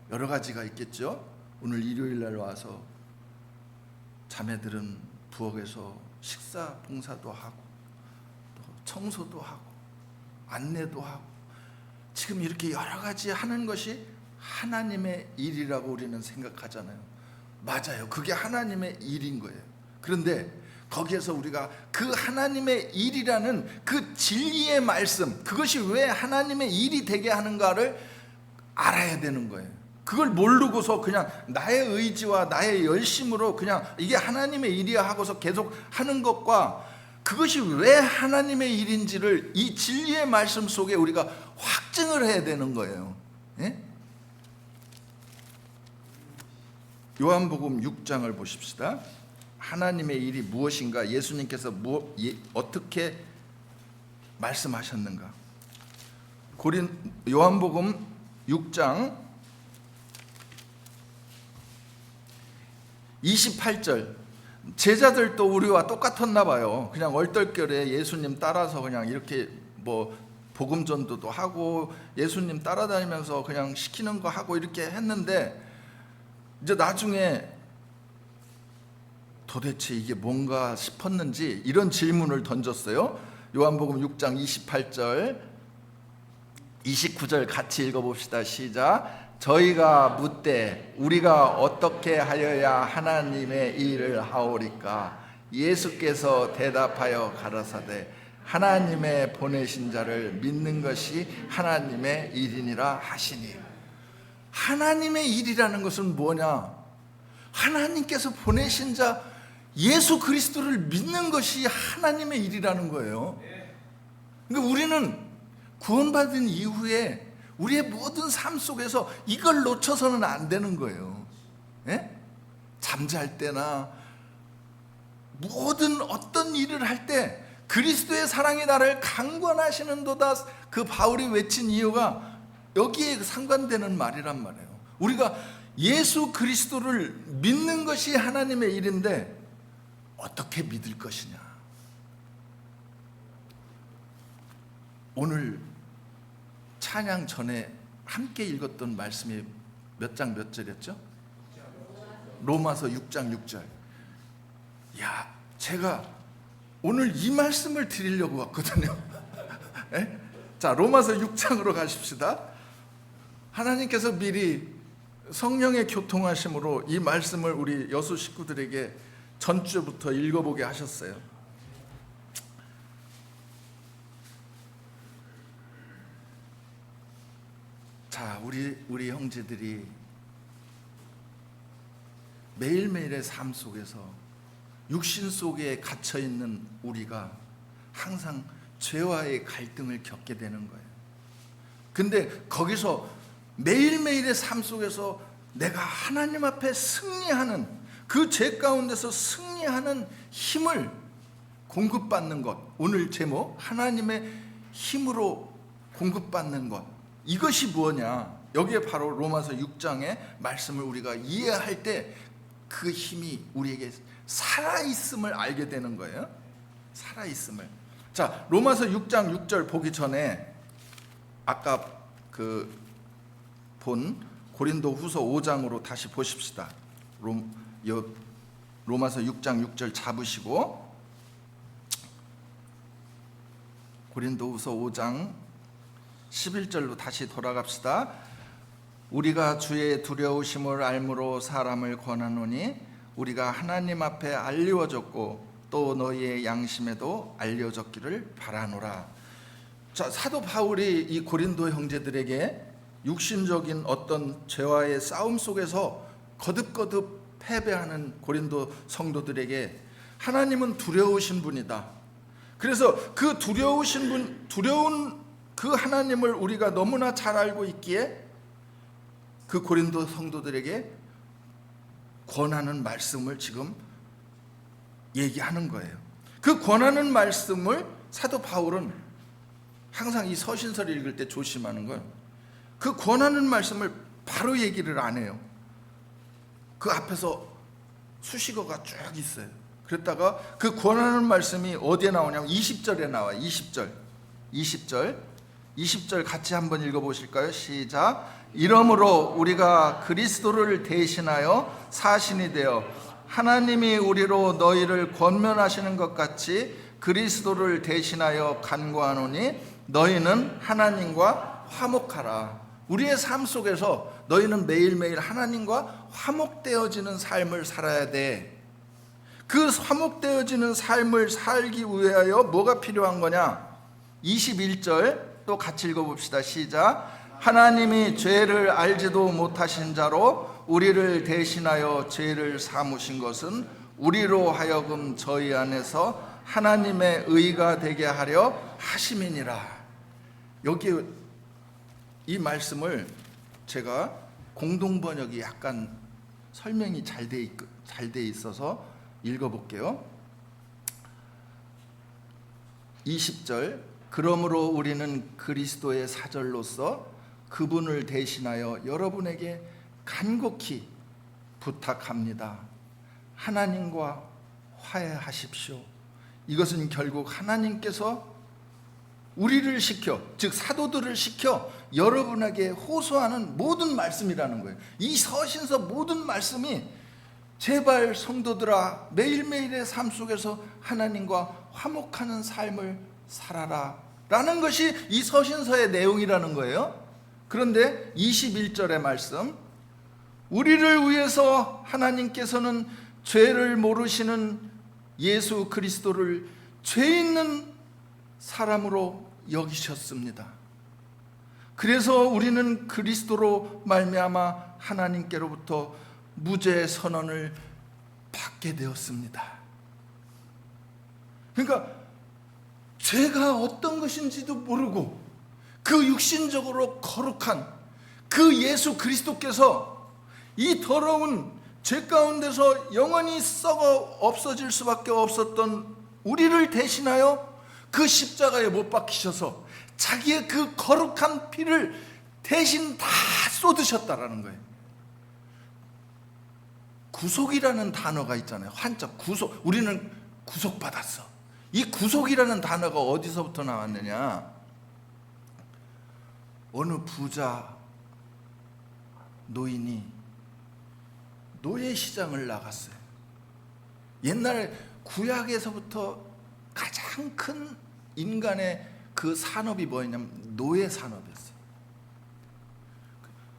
S1: 여러 가지가 있겠죠. 오늘 일요일 날 와서 자매들은 부엌에서 식사 봉사도 하고 또 청소도 하고 안내도 하고 지금 이렇게 여러 가지 하는 것이 하나님의 일이라고 우리는 생각하잖아요. 맞아요. 그게 하나님의 일인 거예요. 그런데 거기에서 우리가 그 하나님의 일이라는 그 진리의 말씀, 그것이 왜 하나님의 일이 되게 하는가를 알아야 되는 거예요. 그걸 모르고서 그냥 나의 의지와 나의 열심으로 그냥 이게 하나님의 일이야 하고서 계속 하는 것과 그것이 왜 하나님의 일인지를 이 진리의 말씀 속에 우리가 확증을 해야 되는 거예요. 예? 요한복음 6장을 보십시다. 하나님의 일이 무엇인가, 예수님께서 어떻게 말씀하셨는가. 요한복음 6장 28절. 제자들도 우리와 똑같았나 봐요. 그냥 얼떨결에 예수님 따라서 그냥 이렇게 뭐 복음 전도도 하고 예수님 따라다니면서 그냥 시키는 거 하고 이렇게 했는데, 이제 나중에 도대체 이게 뭔가 싶었는지 이런 질문을 던졌어요. 요한복음 6장 28절 29절 같이 읽어봅시다. 시작. 저희가 묻되 우리가 어떻게 하여야 하나님의 일을 하오리까? 예수께서 대답하여 가라사대 하나님의 보내신 자를 믿는 것이 하나님의 일이니라 하시니. 하나님의 일이라는 것은 뭐냐? 하나님께서 보내신 자 예수 그리스도를 믿는 것이 하나님의 일이라는 거예요. 그러니까 우리는 구원받은 이후에 우리의 모든 삶 속에서 이걸 놓쳐서는 안 되는 거예요. 예? 잠잘 때나 모든 어떤 일을 할 때 그리스도의 사랑이 나를 강권하시는도다, 그 바울이 외친 이유가 여기에 상관되는 말이란 말이에요. 우리가 예수 그리스도를 믿는 것이 하나님의 일인데 어떻게 믿을 것이냐. 오늘 찬양 전에 함께 읽었던 말씀이 몇 장 몇 절이었죠? 로마서 6장 6절. 야, 제가 오늘 이 말씀을 드리려고 왔거든요. 자, 로마서 6장으로 가십시다. 하나님께서 미리 성령의 교통하심으로 이 말씀을 우리 여수 식구들에게 전주부터 읽어보게 하셨어요. 자, 우리 형제들이 매일매일의 삶 속에서 육신 속에 갇혀 있는 우리가 항상 죄와의 갈등을 겪게 되는 거예요. 근데 거기서 매일매일의 삶 속에서 내가 하나님 앞에 승리하는, 그 죄 가운데서 승리하는 힘을 공급받는 것. 오늘 제목, 하나님의 힘으로 공급받는 것. 이것이 뭐냐? 여기에 바로 로마서 6장의 말씀을 우리가 이해할 때 그 힘이 우리에게 살아있음을 알게 되는 거예요. 살아있음을. 자, 로마서 6장 6절 보기 전에 아까 본 고린도 후서 5장으로 다시 보십시다. 로마서 6장 6절 잡으시고 고린도 후서 5장 11절로 다시 돌아갑시다. 우리가 주의 두려우심을 알므로 사람을 권하노니 우리가 하나님 앞에 알리워졌고 또 너희의 양심에도 알려졌기를 바라노라. 자, 사도 바울이 이 고린도 형제들에게 육신적인 어떤 죄와의 싸움 속에서 거듭거듭 패배하는 고린도 성도들에게 하나님은 두려우신 분이다. 그래서 그 두려운 그 하나님을 우리가 너무나 잘 알고 있기에 그 고린도 성도들에게 권하는 말씀을 지금 얘기하는 거예요. 그 권하는 말씀을 사도 바울은 항상 이 서신서를 읽을 때 조심하는 거예요. 그 권하는 말씀을 바로 얘기를 안 해요. 그 앞에서 수식어가 쭉 있어요. 그랬다가 그 권하는 말씀이 어디에 나오냐면 20절에 나와요. 20절 같이 한번 읽어보실까요? 시작. 이러므로 우리가 그리스도를 대신하여 사신이 되어 하나님이 우리로 너희를 권면하시는 것 같이 그리스도를 대신하여 간구하노니 너희는 하나님과 화목하라. 우리의 삶 속에서 너희는 매일매일 하나님과 화목되어지는 삶을 살아야 돼. 그 화목되어지는 삶을 살기 위하여 뭐가 필요한 거냐? 21절 또 같이 읽어봅시다. 시작. 하나님이 죄를 알지도 못하신 자로 우리를 대신하여 죄를 삼으신 것은 우리로 하여금 저희 안에서 하나님의 의가 되게 하려 하심이니라. 여기 이 말씀을 제가 공동번역이 약간 설명이 잘 돼 있어서 읽어볼게요. 20절. 그러므로 우리는 그리스도의 사절로서 그분을 대신하여 여러분에게 간곡히 부탁합니다. 하나님과 화해하십시오. 이것은 결국 하나님께서 우리를 시켜, 즉 사도들을 시켜 여러분에게 호소하는 모든 말씀이라는 거예요. 이 서신서 모든 말씀이 제발 성도들아 매일매일의 삶 속에서 하나님과 화목하는 삶을 살아라 라는 것이 이 서신서의 내용이라는 거예요. 그런데 21절의 말씀, 우리를 위해서 하나님께서는 죄를 모르시는 예수 그리스도를 죄 있는 사람으로 여기셨습니다. 그래서 우리는 그리스도로 말미암아 하나님께로부터 무죄 선언을 받게 되었습니다. 그러니까 죄가 어떤 것인지도 모르고 그 육신적으로 거룩한 그 예수 그리스도께서 이 더러운 죄 가운데서 영원히 썩어 없어질 수밖에 없었던 우리를 대신하여 그 십자가에 못 박히셔서 자기의 그 거룩한 피를 대신 다 쏟으셨다라는 거예요. 구속이라는 단어가 있잖아요. 한자 구속. 우리는 구속받았어. 이 구속이라는 단어가 어디서부터 나왔느냐? 어느 부자 노인이 노예시장을 나갔어요. 옛날 구약에서부터 가장 큰 인간의 그 산업이 뭐였냐면 노예 산업이었어요.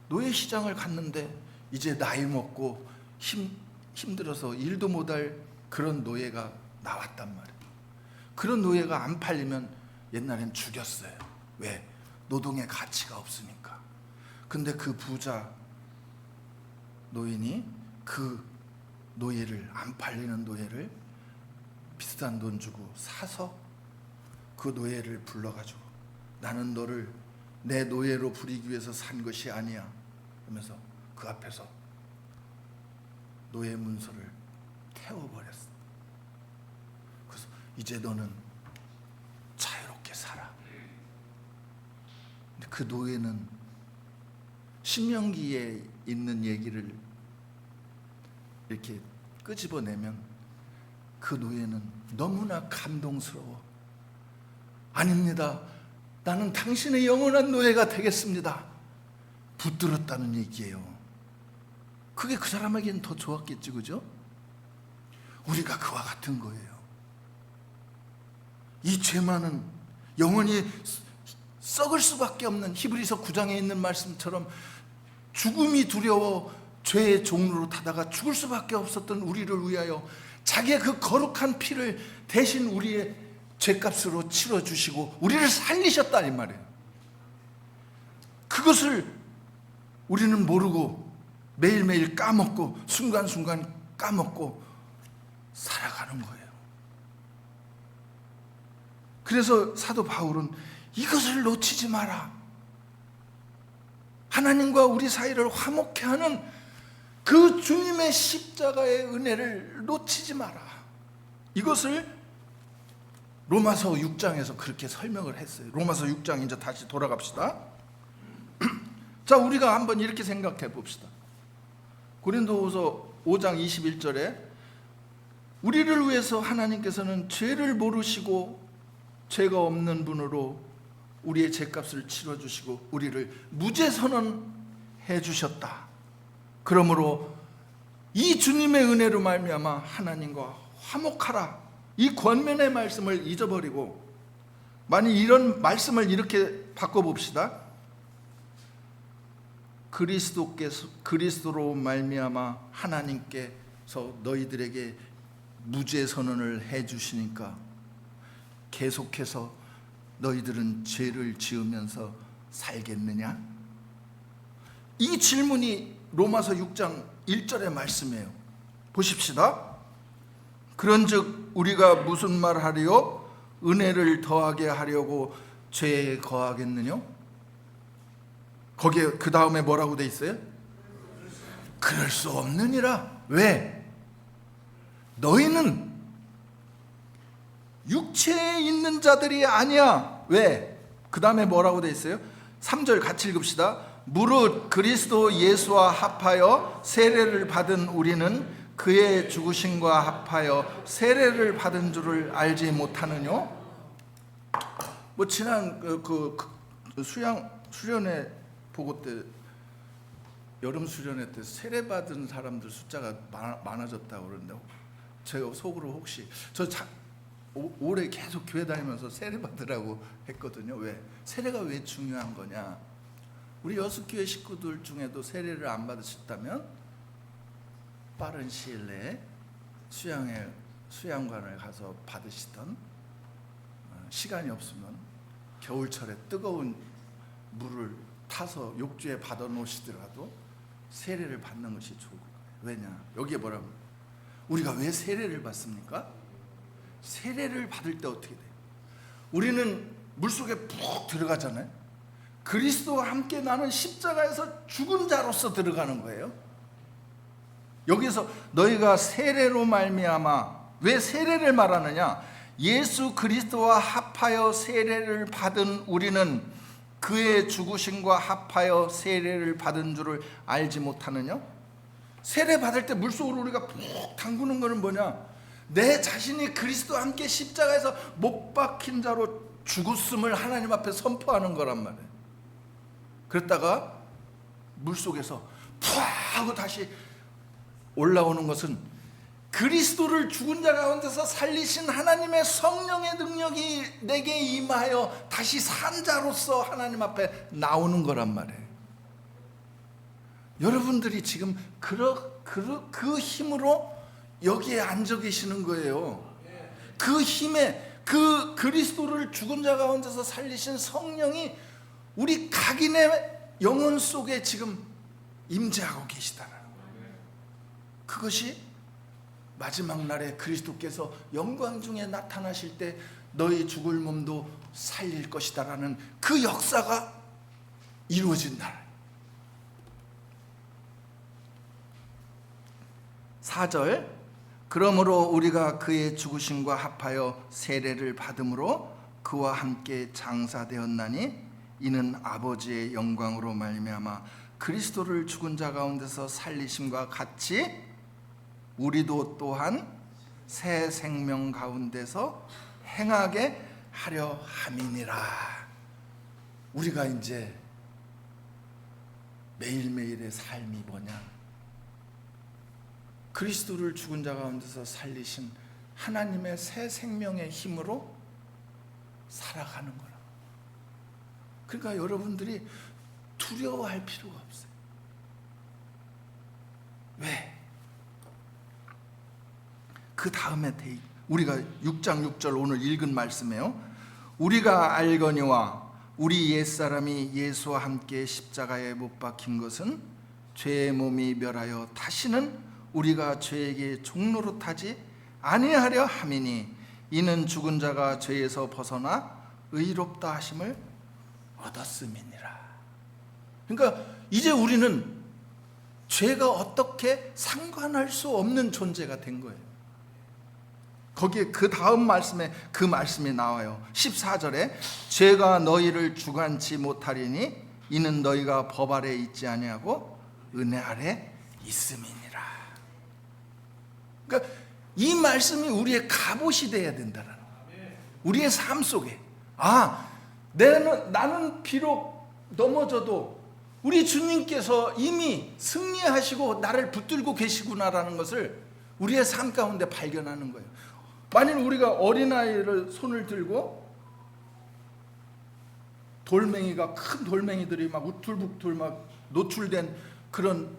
S1: 노예 시장을 갔는데 이제 나이 먹고 힘들어서 일도 못할 그런 노예가 나왔단 말이에요. 그런 노예가 안 팔리면 옛날엔 죽였어요. 왜? 노동의 가치가 없으니까. 근데 그 부자 노인이 그 노예를, 안 팔리는 노예를 비싼 돈 주고 사서 그 노예를 불러가지고 나는 너를 내 노예로 부리기 위해서 산 것이 아니야 하면서 그 앞에서 노예 문서를 태워버렸어. 그래서 이제 너는 자유롭게 살아. 근데 그 노예는 신명기에 있는 얘기를 이렇게 끄집어내면 그 노예는 너무나 감동스러워. 아닙니다. 나는 당신의 영원한 노예가 되겠습니다. 붙들었다는 얘기예요. 그게 그 사람에게는 더 좋았겠지, 그죠? 우리가 그와 같은 거예요. 이 죄만은 영원히 썩을 수밖에 없는, 히브리서 9장에 있는 말씀처럼 죽음이 두려워 죄의 종로로 타다가 죽을 수밖에 없었던 우리를 위하여 자기의 그 거룩한 피를 대신 우리의 죄값으로 치러주시고 우리를 살리셨다 이 말이에요. 그것을 우리는 모르고 매일매일 까먹고 순간순간 까먹고 살아가는 거예요. 그래서 사도 바울은 이것을 놓치지 마라. 하나님과 우리 사이를 화목케 하는 그 주님의 십자가의 은혜를 놓치지 마라. 이것을 로마서 6장에서 그렇게 설명을 했어요. 로마서 6장 이제 다시 돌아갑시다. 자, 우리가 한번 이렇게 생각해 봅시다. 고린도후서 5장 21절에 우리를 위해서 하나님께서는 죄를 모르시고 죄가 없는 분으로 우리의 죄값을 치러주시고 우리를 무죄 선언해 주셨다. 그러므로 이 주님의 은혜로 말미암아 하나님과 화목하라. 이 권면의 말씀을 잊어버리고 만약 이런 말씀을 이렇게 바꿔봅시다. 그리스도로 말미암아 하나님께서 너희들에게 무죄 선언을 해주시니까 계속해서 너희들은 죄를 지으면서 살겠느냐? 이 질문이 로마서 6장 1절의 말씀이에요. 보십시다. 그런즉 우리가 무슨 말하리요? 은혜를 더하게 하려고 죄에 거하겠느냐? 거기에 그 다음에 뭐라고 돼 있어요? 그럴 수 없느니라. 왜? 너희는 육체에 있는 자들이 아니야. 왜? 그 다음에 뭐라고 돼 있어요? 3절 같이 읽읍시다. 무릇 그리스도 예수와 합하여 세례를 받은 우리는 그의 죽으심과 합하여 세례를 받은 줄을 알지 못하느냐? 뭐 지난 수련회 보고 때 여름 수련회 때 세례 받은 사람들 숫자가 많아졌다고 그러는데 제가 속으로 혹시 올해 계속 교회 다니면서 세례 받으라고 했거든요. 왜? 세례가 왜 중요한 거냐? 우리 여수교회 식구들 중에도 세례를 안 받으셨다면 빠른 시일 내에 수양관을 가서 받으시던, 시간이 없으면 겨울철에 뜨거운 물을 타서 욕조에 받아 놓으시더라도 세례를 받는 것이 좋을 거예요. 왜냐? 여기에 뭐라고? 우리가 왜 세례를 받습니까? 세례를 받을 때 어떻게 돼요? 우리는 물속에 푹 들어가잖아요. 그리스도와 함께 나는 십자가에서 죽은 자로서 들어가는 거예요. 여기서 너희가 세례로 말미암아, 왜 세례를 말하느냐? 예수 그리스도와 합하여 세례를 받은 우리는 그의 죽으심과 합하여 세례를 받은 줄을 알지 못하느냐? 세례 받을 때 물속으로 우리가 푹 담그는 것은 뭐냐? 내 자신이 그리스도와 함께 십자가에서 못 박힌 자로 죽었음을 하나님 앞에 선포하는 거란 말이에요. 그랬다가 물속에서 푹 하고 다시 올라오는 것은 그 그리스도를 죽은 자 가운데서 살리신 하나님의 성령의 능력이 내게 임하여 다시 산 자로서 하나님 앞에 나오는 거란 말이에요. 여러분들이 지금 그 힘으로 여기에 앉아 계시는 거예요. 그 힘에, 그 그리스도를 죽은 자 가운데서 살리신 성령이 우리 각인의 영혼 속에 지금 임재하고 계시다는 거예요. 그것이 마지막 날에 그리스도께서 영광 중에 나타나실 때 너희 죽을 몸도 살릴 것이다라는 그 역사가 이루어진 날. 4절, 그러므로 우리가 그의 죽으심과 합하여 세례를 받음으로 그와 함께 장사되었나니 이는 아버지의 영광으로 말미암아 그리스도를 죽은 자 가운데서 살리심과 같이 우리도 또한 새 생명 가운데서 행하게 하려 함이니라. 우리가 이제 매일매일의 삶이 뭐냐? 그리스도를 죽은 자 가운데서 살리신 하나님의 새 생명의 힘으로 살아가는 거라. 그러니까 여러분들이 두려워할 필요가 없어요. 왜? 그 다음에 우리가 6장 6절 오늘 읽은 말씀이에요. 우리가 알거니와 우리 옛사람이 예수와 함께 십자가에 못 박힌 것은 죄의 몸이 멸하여 다시는 우리가 죄에게 종노릇하지 아니하려 함이니 이는 죽은 자가 죄에서 벗어나 의롭다 하심을 얻었음이니라. 그러니까 이제 우리는 죄가 어떻게 상관할 수 없는 존재가 된 거예요. 거기에 그 다음 말씀에 그 말씀이 나와요. 14절에 죄가 너희를 주관치 못하리니 이는 너희가 법 아래 있지 아니하고 은혜 아래 있음이니라. 그러니까 이 말씀이 우리의 갑옷이 되어야 된다는 거예요. 우리의 삶 속에 나는 비록 넘어져도 우리 주님께서 이미 승리하시고 나를 붙들고 계시구나라는 것을 우리의 삶 가운데 발견하는 거예요. 만일 우리가 어린아이를 손을 들고 돌멩이가 큰 돌멩이들이 막 우툴북툴 막 노출된 그런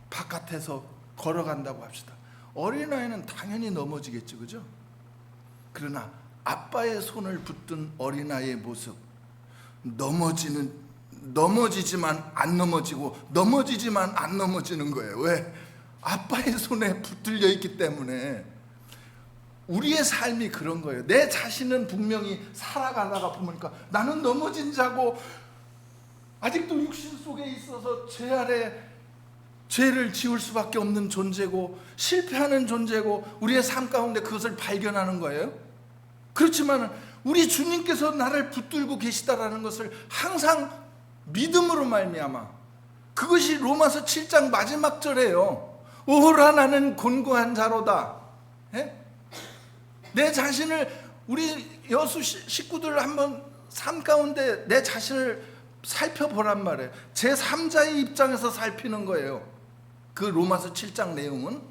S1: 바깥에서 걸어간다고 합시다. 어린아이는 당연히 넘어지겠죠, 그죠? 그러나 아빠의 손을 붙든 어린아이의 모습, 넘어지지만 안 넘어지고 넘어지지만 안 넘어지는 거예요. 왜? 아빠의 손에 붙들려 있기 때문에. 우리의 삶이 그런 거예요. 내 자신은 분명히 살아가다가 보니까 나는 넘어진 자고 아직도 육신 속에 있어서 죄 아래 죄를 지을 수밖에 없는 존재고 실패하는 존재고 우리의 삶 가운데 그것을 발견하는 거예요. 그렇지만 우리 주님께서 나를 붙들고 계시다라는 것을 항상 믿음으로 말미암아, 그것이 로마서 7장 마지막 절이에요. 오호라 나는 곤고한 자로다. 내 자신을, 우리 여수 식구들 한번 삶 가운데 내 자신을 살펴보란 말이에요. 제3자의 입장에서 살피는 거예요. 그 로마서 7장 내용은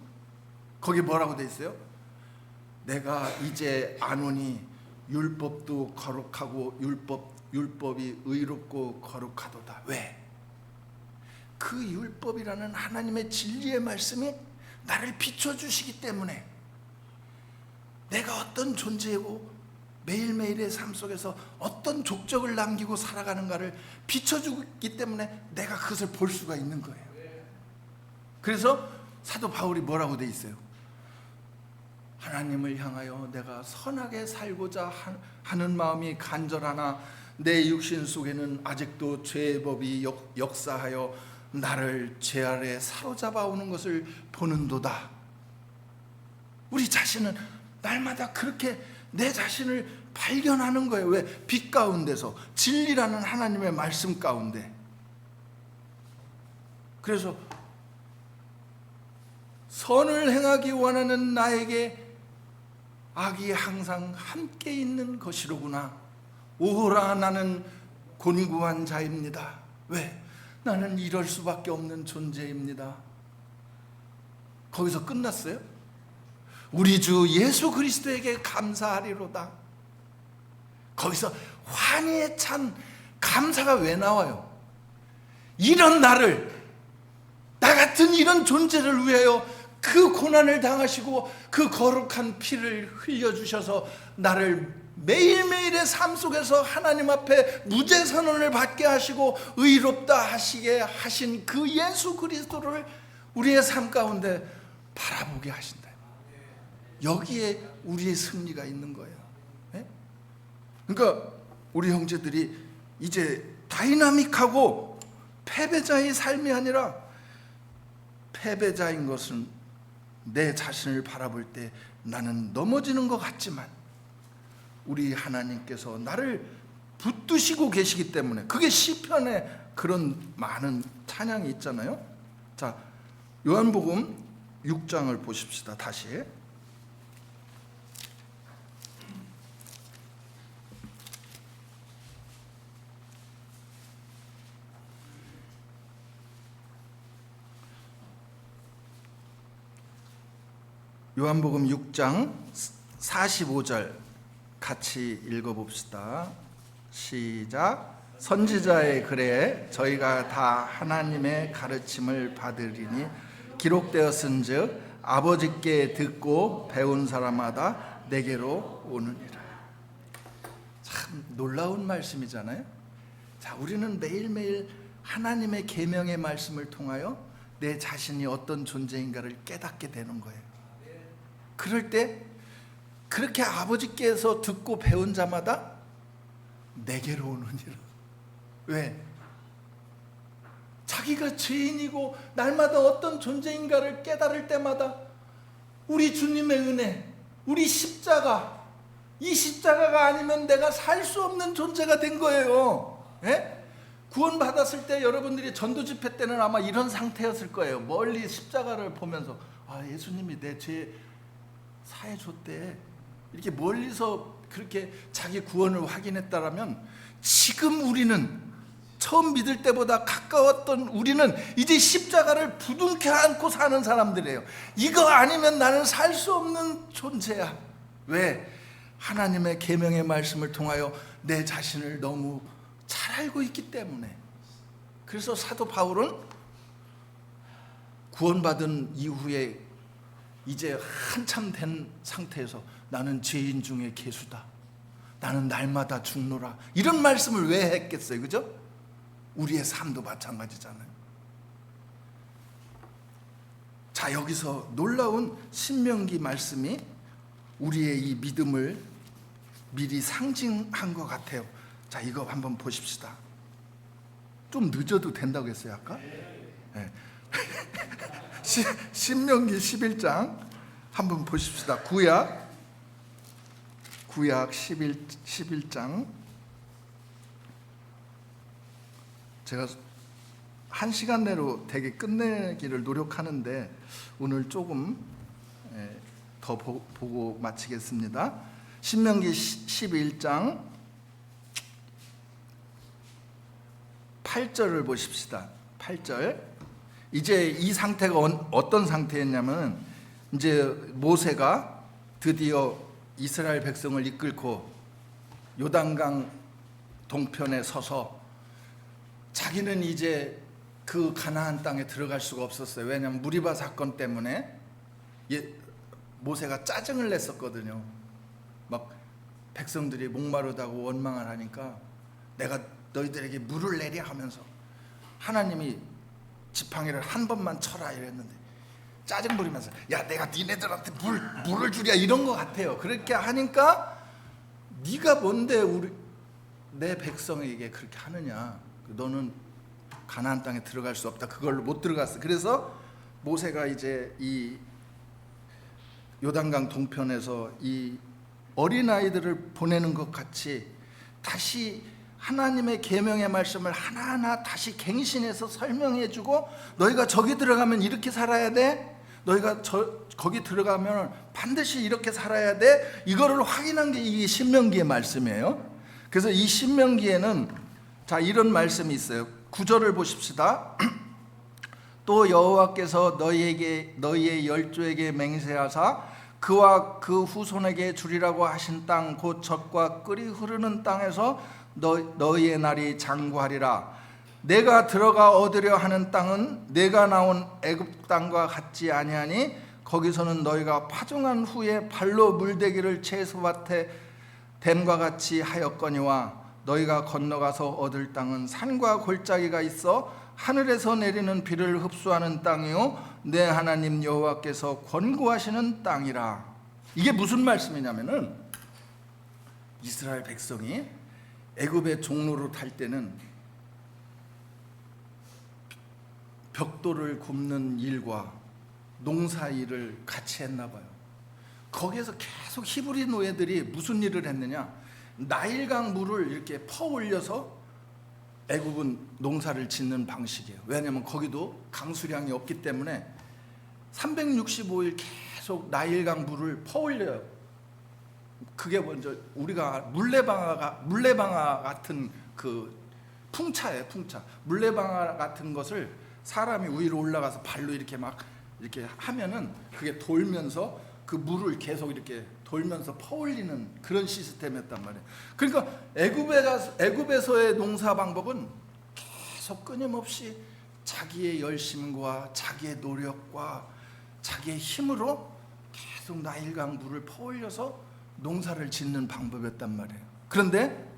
S1: 거기 뭐라고 돼 있어요? 내가 이제 아노니 율법도 거룩하고 율법이 의롭고 거룩하도다. 왜? 그 율법이라는 하나님의 진리의 말씀이 나를 비춰주시기 때문에 내가 어떤 존재이고 매일매일의 삶 속에서 어떤 족적을 남기고 살아가는가를 비춰주기 때문에 내가 그것을 볼 수가 있는 거예요. 그래서 사도 바울이 뭐라고 돼 있어요? 하나님을 향하여 내가 선하게 살고자 하는 마음이 간절하나 내 육신 속에는 아직도 죄의 법이 역사하여 나를 죄 아래 사로잡아 오는 것을 보는도다. 우리 자신은 날마다 그렇게 내 자신을 발견하는 거예요. 왜? 빛 가운데서, 진리라는 하나님의 말씀 가운데. 그래서 선을 행하기 원하는 나에게 악이 항상 함께 있는 것이로구나. 오호라 나는 곤고한 자입니다. 왜? 나는 이럴 수밖에 없는 존재입니다. 거기서 끝났어요? 우리 주 예수 그리스도에게 감사하리로다. 거기서 환희에 찬 감사가 왜 나와요? 이런 나를, 나 같은 이런 존재를 위하여 그 고난을 당하시고 그 거룩한 피를 흘려주셔서 나를 매일매일의 삶 속에서 하나님 앞에 무죄 선언을 받게 하시고 의롭다 하시게 하신 그 예수 그리스도를 우리의 삶 가운데 바라보게 하신다. 여기에 우리의 승리가 있는 거예요. 네? 그러니까 우리 형제들이 이제 다이나믹하고 패배자의 삶이 아니라, 패배자인 것은 내 자신을 바라볼 때 나는 넘어지는 것 같지만 우리 하나님께서 나를 붙드시고 계시기 때문에, 그게 시편에 그런 많은 찬양이 있잖아요. 자, 요한복음 6장을 보십시다. 다시 요한복음 6장 45절 같이 읽어봅시다. 시작. 선지자의 글에 저희가 다 하나님의 가르침을 받으리니 기록되었은즉 아버지께 듣고 배운 사람마다 내게로 오느니라. 참 놀라운 말씀이잖아요. 자, 우리는 매일매일 하나님의 계명의 말씀을 통하여 내 자신이 어떤 존재인가를 깨닫게 되는 거예요. 그럴 때 그렇게 아버지께서 듣고 배운 자마다 내게로 오느니라. 왜? 자기가 죄인이고 날마다 어떤 존재인가를 깨달을 때마다 우리 주님의 은혜, 우리 십자가, 이 십자가가 아니면 내가 살 수 없는 존재가 된 거예요. 예? 구원받았을 때 여러분들이 전도 집회 때는 아마 이런 상태였을 거예요. 멀리 십자가를 보면서 예수님이 내 죄 사해 줬대. 이렇게 멀리서 그렇게 자기 구원을 확인했다라면, 지금 우리는 처음 믿을 때보다 가까웠던 우리는 이제 십자가를 부둥켜 안고 사는 사람들이에요. 이거 아니면 나는 살 수 없는 존재야. 왜? 하나님의 계명의 말씀을 통하여 내 자신을 너무 잘 알고 있기 때문에. 그래서 사도 바울은 구원받은 이후에 이제 한참 된 상태에서 나는 죄인 중에 괴수다, 나는 날마다 죽노라, 이런 말씀을 왜 했겠어요? 그죠? 우리의 삶도 마찬가지잖아요. 자, 여기서 놀라운 신명기 말씀이 우리의 이 믿음을 미리 상징한 것 같아요. 자, 이거 한번 보십시다. 좀 늦어도 된다고 했어요 아까? 네. 신명기 11장 한번 보십시다. 구약 11장. 제가 한 시간 내로 되게 끝내기를 노력하는데 오늘 조금 더 보고 마치겠습니다. 신명기 11장 8절을 보십시다. 8절. 이제 이 상태가 어떤 상태였냐면, 이제 모세가 드디어 이스라엘 백성을 이끌고 요단강 동편에 서서 자기는 이제 그 가나안 땅에 들어갈 수가 없었어요. 왜냐하면 무리바 사건 때문에 모세가 짜증을 냈었거든요. 막 백성들이 목마르다고 원망을 하니까 내가 너희들에게 물을 내려 하면서 하나님이 지팡이를 한 번만 쳐라 이랬는데 짜증 부리면서 야, 내가 니네들한테 물을 주랴, 이런 것 같아요. 그렇게 하니까 네가 뭔데 내 백성에게 그렇게 하느냐, 너는 가나안 땅에 들어갈 수 없다, 그걸로 못 들어갔어. 그래서 모세가 이제 이 요단강 동편에서 이 어린아이들을 보내는 것 같이 다시 하나님의 계명의 말씀을 하나하나 다시 갱신해서 설명해주고, 너희가 저기 들어가면 이렇게 살아야 돼, 너희가 거기 들어가면 반드시 이렇게 살아야 돼, 이거를 확인한 게 이 신명기의 말씀이에요. 그래서 이 신명기에는 자, 이런 말씀이 있어요. 9절을 보십시다. 또 여호와께서 너희의 열조에게 맹세하사 그와 그 후손에게 주리라고 하신 땅 곧 젖과 꿀이 흐르는 땅에서 너희의 날이 장구하리라. 내가 들어가 얻으려 하는 땅은 내가 나온 애굽 땅과 같지 아니하니 거기서는 너희가 파종한 후에 발로 물대기를 채소밭에 댐과 같이 하였거니와 너희가 건너가서 얻을 땅은 산과 골짜기가 있어 하늘에서 내리는 비를 흡수하는 땅이요 내 하나님 여호와께서 권고하시는 땅이라. 이게 무슨 말씀이냐면은 이스라엘 백성이 애굽의 종로로 탈 때는 벽돌을 굽는 일과 농사 일을 같이 했나 봐요. 거기에서 계속 히브리 노예들이 무슨 일을 했느냐, 나일강 물을 이렇게 퍼올려서 애굽은 농사를 짓는 방식이에요. 왜냐하면 거기도 강수량이 없기 때문에 365일 계속 나일강 물을 퍼올려요. 그게 먼저 우리가 물레방아 같은 그 풍차예요. 풍차. 물레방아 같은 것을 사람이 위로 올라가서 발로 이렇게 막 이렇게 하면은 그게 돌면서 그 물을 계속 이렇게 돌면서 퍼올리는 그런 시스템이었단 말이에요. 그러니까 애굽에서의 농사 방법은 계속 끊임없이 자기의 열심과 자기의 노력과 자기의 힘으로 계속 나일강 물을 퍼올려서 농사를 짓는 방법이었단 말이에요. 그런데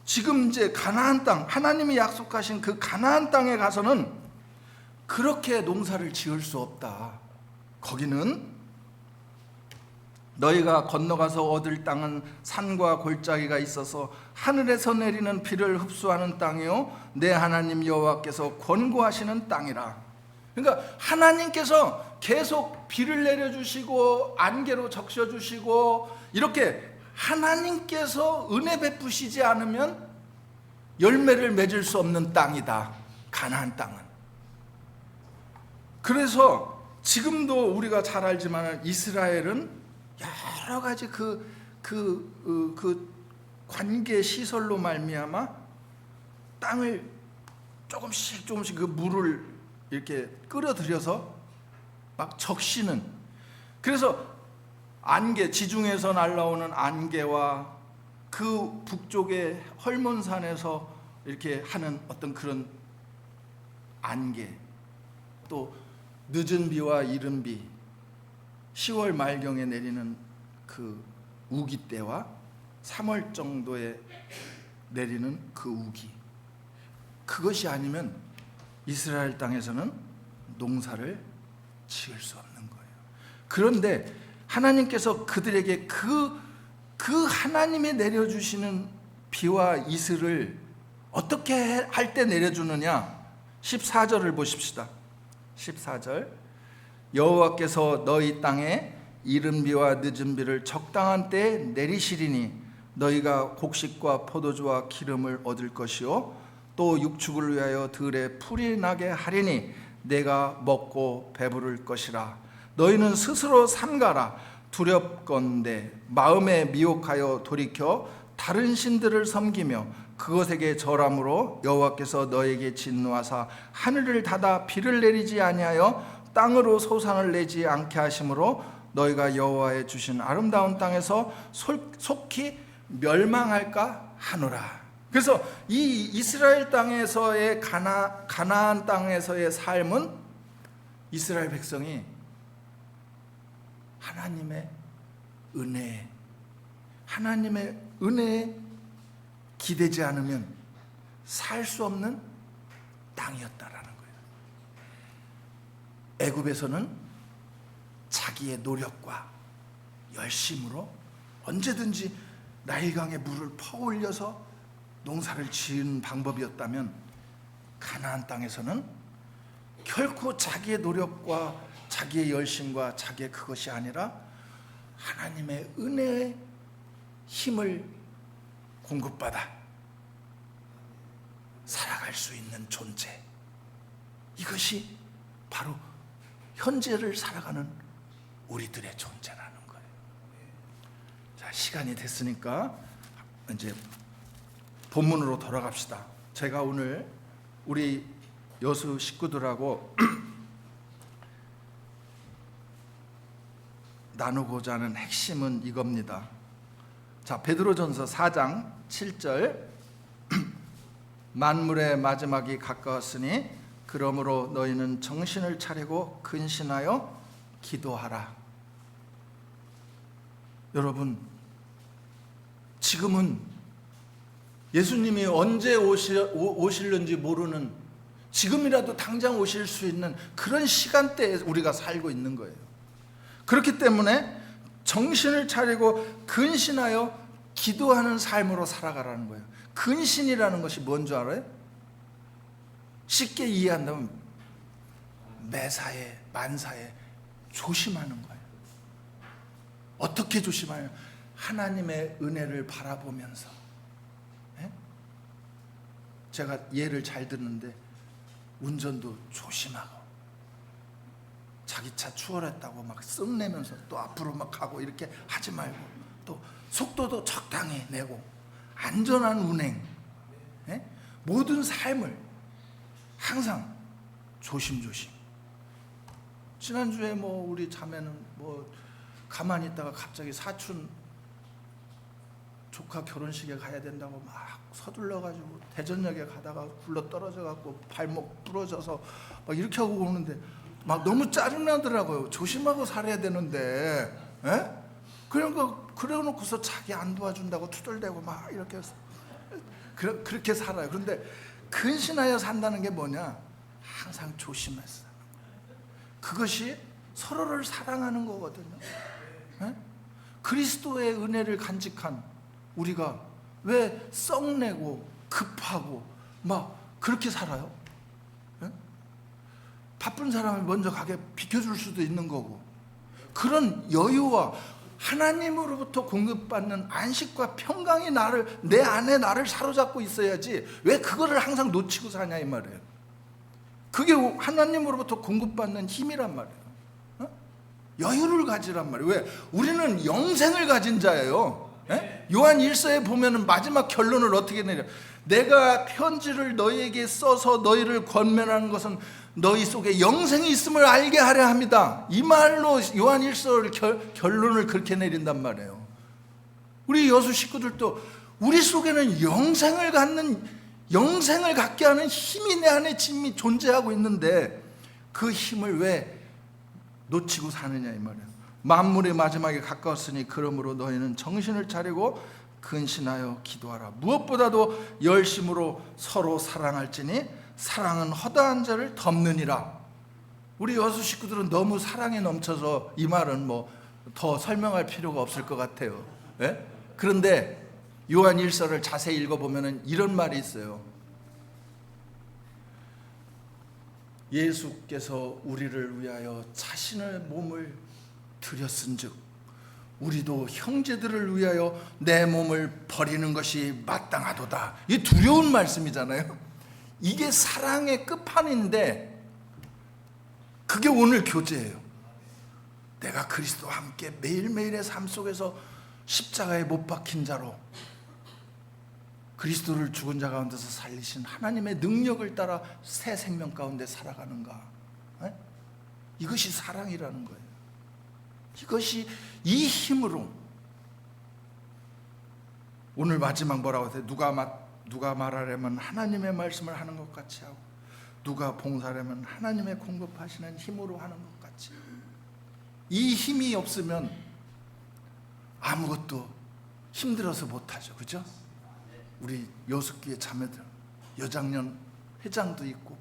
S1: 지금 이제 가나안 땅, 하나님이 약속하신 그 가나안 땅에 가서는 그렇게 농사를 지을 수 없다. 거기는 너희가 건너가서 얻을 땅은 산과 골짜기가 있어서 하늘에서 내리는 비를 흡수하는 땅이요 내 하나님 여호와께서 권고하시는 땅이라. 그러니까 하나님께서 계속 비를 내려주시고 안개로 적셔주시고 이렇게 하나님께서 은혜 베푸시지 않으면 열매를 맺을 수 없는 땅이다, 가나안 땅은. 그래서 지금도 우리가 잘 알지만 이스라엘은 여러 가지 그 관계 시설로 말미암아 땅을 조금씩 그 물을 이렇게 끌어들여서 막 적시는, 그래서 안개, 지중해에서 날라오는 안개와 그 북쪽의 헐몬산에서 이렇게 하는 어떤 그런 안개, 또 늦은 비와 이른 비, 10월 말경에 내리는 그 우기 때와 3월 정도에 내리는 그 우기, 그것이 아니면 이스라엘 땅에서는 농사를 지을 수 없는 거예요. 그런데 하나님께서 그들에게 그 하나님이 내려주시는 비와 이슬을 어떻게 할 때 내려주느냐, 14절을 보십시다. 14절, 여호와께서 너희 땅에 이른 비와 늦은 비를 적당한 때에 내리시리니 너희가 곡식과 포도주와 기름을 얻을 것이요 또 육축을 위하여 들에 풀이 나게 하리니 내가 먹고 배부를 것이라. 너희는 스스로 삼가라. 두렵건대 마음에 미혹하여 돌이켜 다른 신들을 섬기며 그것에게 절함으로 여호와께서 너에게 진노하사 하늘을 닫아 비를 내리지 아니하여 땅으로 소산을 내지 않게 하심으로 너희가 여호와의 주신 아름다운 땅에서 속히 멸망할까 하노라. 그래서 이 이스라엘 땅에서의 가나안 땅에서의 삶은 이스라엘 백성이 하나님의 은혜에 기대지 않으면 살 수 없는 땅이었다라는 거예요. 애굽에서는 자기의 노력과 열심으로 언제든지 나일강의 물을 퍼올려서 농사를 지은 방법이었다면 가나안 땅에서는 결코 자기의 노력과 자기의 열심과 자기의 그것이 아니라 하나님의 은혜의 힘을 공급받아 살아갈 수 있는 존재, 이것이 바로 현재를 살아가는 우리들의 존재라는 거예요. 자, 시간이 됐으니까 이제 본문으로 돌아갑시다. 제가 오늘 우리 여수 식구들하고 나누고자 하는 핵심은 이겁니다. 자, 베드로전서 4장 7절 만물의 마지막이 가까웠으니 그러므로 너희는 정신을 차리고 근신하여 기도하라. 여러분, 지금은 예수님이 언제 오실는지 모르는, 지금이라도 당장 오실 수 있는 그런 시간대에 우리가 살고 있는 거예요. 그렇기 때문에 정신을 차리고 근신하여 기도하는 삶으로 살아가라는 거예요. 근신이라는 것이 뭔 줄 알아요? 쉽게 이해한다면 매사에 만사에 조심하는 거예요. 어떻게 조심하냐? 하나님의 은혜를 바라보면서. 제가 예를 잘 듣는데 운전도 조심하고, 자기 차 추월했다고 막 쓱내면서 또 앞으로 막 가고 이렇게 하지 말고, 또 속도도 적당히 내고 안전한 운행, 모든 삶을 항상 조심조심. 지난주에 우리 자매는 가만히 있다가 갑자기 사촌 조카 결혼식에 가야 된다고 막 서둘러가지고 대전역에 가다가 굴러 떨어져갖고 발목 부러져서 막 이렇게 하고 오는데 막 너무 짜증나더라고요. 조심하고 살아야 되는데, 그래놓고서 자기 안 도와준다고 투덜대고 막 이렇게 그렇게 살아요. 그런데 근신하여 산다는 게 뭐냐? 항상 조심해서. 그것이 서로를 사랑하는 거거든요. 그리스도의 은혜를 간직한 우리가 왜 썩내고 급하고 막 그렇게 살아요? 바쁜 사람을 먼저 가게 비켜줄 수도 있는 거고, 그런 여유와 하나님으로부터 공급받는 안식과 평강이 내 안에 나를 사로잡고 있어야지 왜 그거를 항상 놓치고 사냐 이 말이에요. 그게 하나님으로부터 공급받는 힘이란 말이에요. 여유를 가지란 말이에요. 왜? 우리는 영생을 가진 자예요. 요한 1서에 보면은 마지막 결론을 어떻게 내려? 내가 편지를 너희에게 써서 너희를 권면하는 것은 너희 속에 영생이 있음을 알게 하려 합니다. 이 말로 요한 1서 결론을 그렇게 내린단 말이에요. 우리 여수 식구들도 우리 속에는 영생을 갖게 하는 힘이 내 안에 짐이 존재하고 있는데 그 힘을 왜 놓치고 사느냐 이 말이에요. 만물의 마지막에 가까웠으니 그러므로 너희는 정신을 차리고 근신하여 기도하라. 무엇보다도 열심으로 서로 사랑할지니 사랑은 허다한 자를 덮느니라. 우리 여수 식구들은 너무 사랑에 넘쳐서 이 말은 더 설명할 필요가 없을 것 같아요. 그런데 요한 1서를 자세히 읽어보면 이런 말이 있어요. 예수께서 우리를 위하여 자신의 몸을 드렸은즉 우리도 형제들을 위하여 내 몸을 버리는 것이 마땅하도다. 이게 두려운 말씀이잖아요. 이게 사랑의 끝판인데 그게 오늘 교제예요. 내가 그리스도와 함께 매일매일의 삶 속에서 십자가에 못 박힌 자로 그리스도를 죽은 자 가운데서 살리신 하나님의 능력을 따라 새 생명 가운데 살아가는가? 이것이 사랑이라는 거예요. 이것이 이 힘으로 오늘 마지막 뭐라고 하세요? 누가 말하려면 하나님의 말씀을 하는 것 같이 하고 누가 봉사하려면 하나님의 공급하시는 힘으로 하는 것 같이. 이 힘이 없으면 아무것도 힘들어서 못하죠. 그죠? 우리 여수교회 자매들 여장년 회장도 있고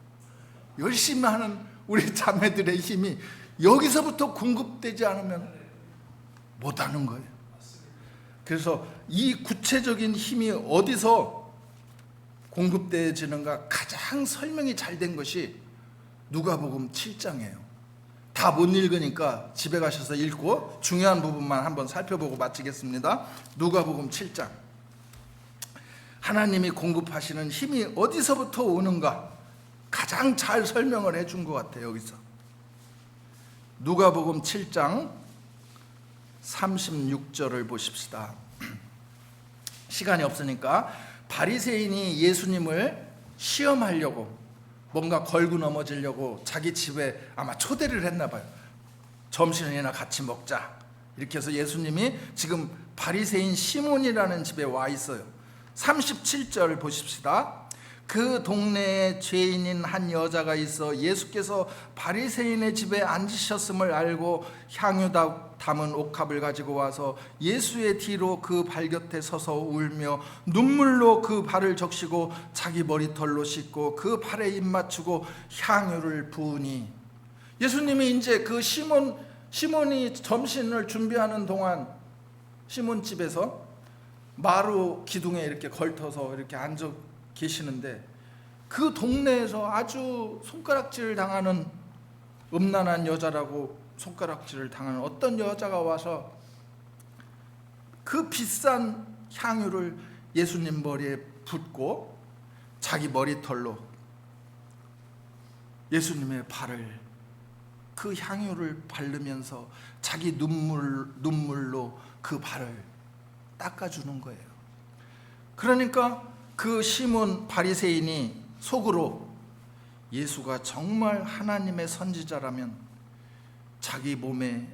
S1: 열심히 하는 우리 자매들의 힘이 여기서부터 공급되지 않으면 못하는 거예요. 그래서 이 구체적인 힘이 어디서 공급되어지는가 가장 설명이 잘 된 것이 누가복음 7장이에요. 다 못 읽으니까 집에 가셔서 읽고 중요한 부분만 한번 살펴보고 마치겠습니다. 누가복음 7장. 하나님이 공급하시는 힘이 어디서부터 오는가 가장 잘 설명을 해준 것 같아요. 여기서 누가복음 7장 36절을 보십시다. 시간이 없으니까 바리새인이 예수님을 시험하려고 뭔가 걸고 넘어지려고 자기 집에 아마 초대를 했나 봐요. 점심이나 같이 먹자. 이렇게 해서 예수님이 지금 바리새인 시몬이라는 집에 와 있어요. 37절 보십시다. 그 동네에 죄인인 한 여자가 있어 예수께서 바리새인의 집에 앉으셨음을 알고 향유 담은 옥합을 가지고 와서 예수의 뒤로 그 발 곁에 서서 울며 눈물로 그 발을 적시고 자기 머리털로 씻고 그 발에 입 맞추고 향유를 부으니, 예수님이 이제 그 시몬이 점심을 준비하는 동안 시몬 집에서 마루 기둥에 이렇게 걸터서 이렇게 앉아 계시는데, 그 동네에서 아주 손가락질 당하는 음란한 여자라고 손가락질을 당하는 어떤 여자가 와서 그 비싼 향유를 예수님 머리에 붓고 자기 머리털로 예수님의 발을, 그 향유를 바르면서 자기 눈물로 그 발을 닦아주는 거예요. 그러니까 그 시몬 바리새인이 속으로 예수가 정말 하나님의 선지자라면 자기 몸에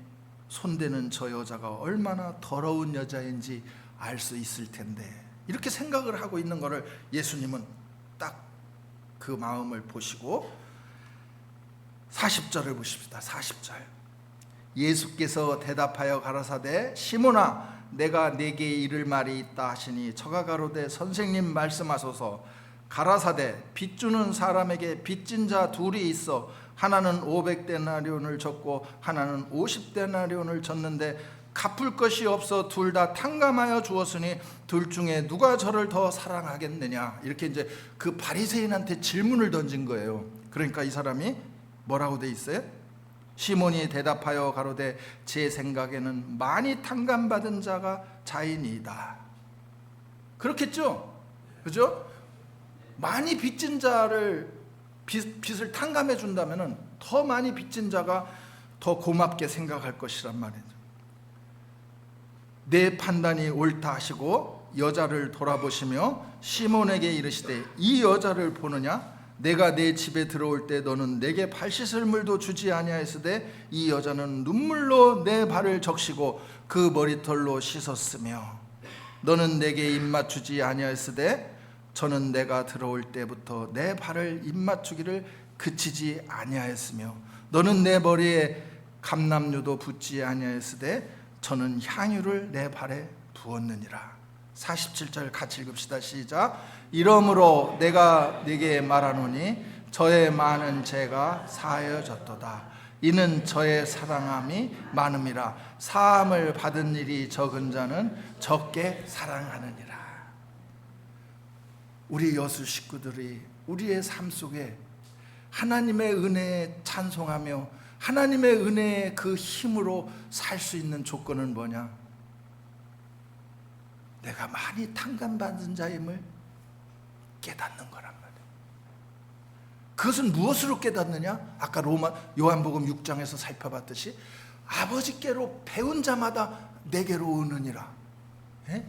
S1: 손대는 저 여자가 얼마나 더러운 여자인지 알 수 있을 텐데, 이렇게 생각을 하고 있는 것을 예수님은 딱 그 마음을 보시고 40절을 보십시다. 40절. 예수께서 대답하여 가라사대 시몬아 내가 네게 이를 말이 있다 하시니 저가 가로되 선생님 말씀하소서. 가라사대 빚주는 사람에게 빚진 자 둘이 있어 하나는 500데나리온을 졌고 하나는 50데나리온을 졌는데 갚을 것이 없어 둘 다 탕감하여 주었으니 둘 중에 누가 저를 더 사랑하겠느냐, 이렇게 이제 그 바리새인한테 질문을 던진 거예요. 그러니까 이 사람이 뭐라고 돼 있어요? 시몬이 대답하여 가로되 제 생각에는 많이 탕감받은 자가 자인이다. 그렇겠죠? 그죠? 많이 빚진 자를 빚을 탕감해 준다면 더 많이 빚진 자가 더 고맙게 생각할 것이란 말이죠. 내 판단이 옳다 하시고 여자를 돌아보시며 시몬에게 이르시되 이 여자를 보느냐? 내가 내 집에 들어올 때 너는 내게 발 씻을 물도 주지 아니하였으되 이 여자는 눈물로 내 발을 적시고 그 머리털로 씻었으며 너는 내게 입 맞추지 아니하였으되 저는 내가 들어올 때부터 내 발을 입 맞추기를 그치지 아니하였으며 너는 내 머리에 감람유도 붓지 아니하였으되 저는 향유를 내 발에 부었느니라. 47절 같이 읽읍시다. 시작. 이러므로 내가 네게 말하노니 저의 많은 죄가 사하여졌도다. 이는 저의 사랑함이 많음이라. 사함을 받은 일이 적은 자는 적게 사랑하느니라. 우리 여수 식구들이 우리의 삶 속에 하나님의 은혜에 찬송하며 하나님의 은혜의 그 힘으로 살 수 있는 조건은 뭐냐? 내가 많이 탕감받은 자임을 깨닫는 거란 말이에요. 그것은 무엇으로 깨닫느냐? 아까 요한복음 6장에서 살펴봤듯이 아버지께로 배운 자마다 내게로 오느니라. 예?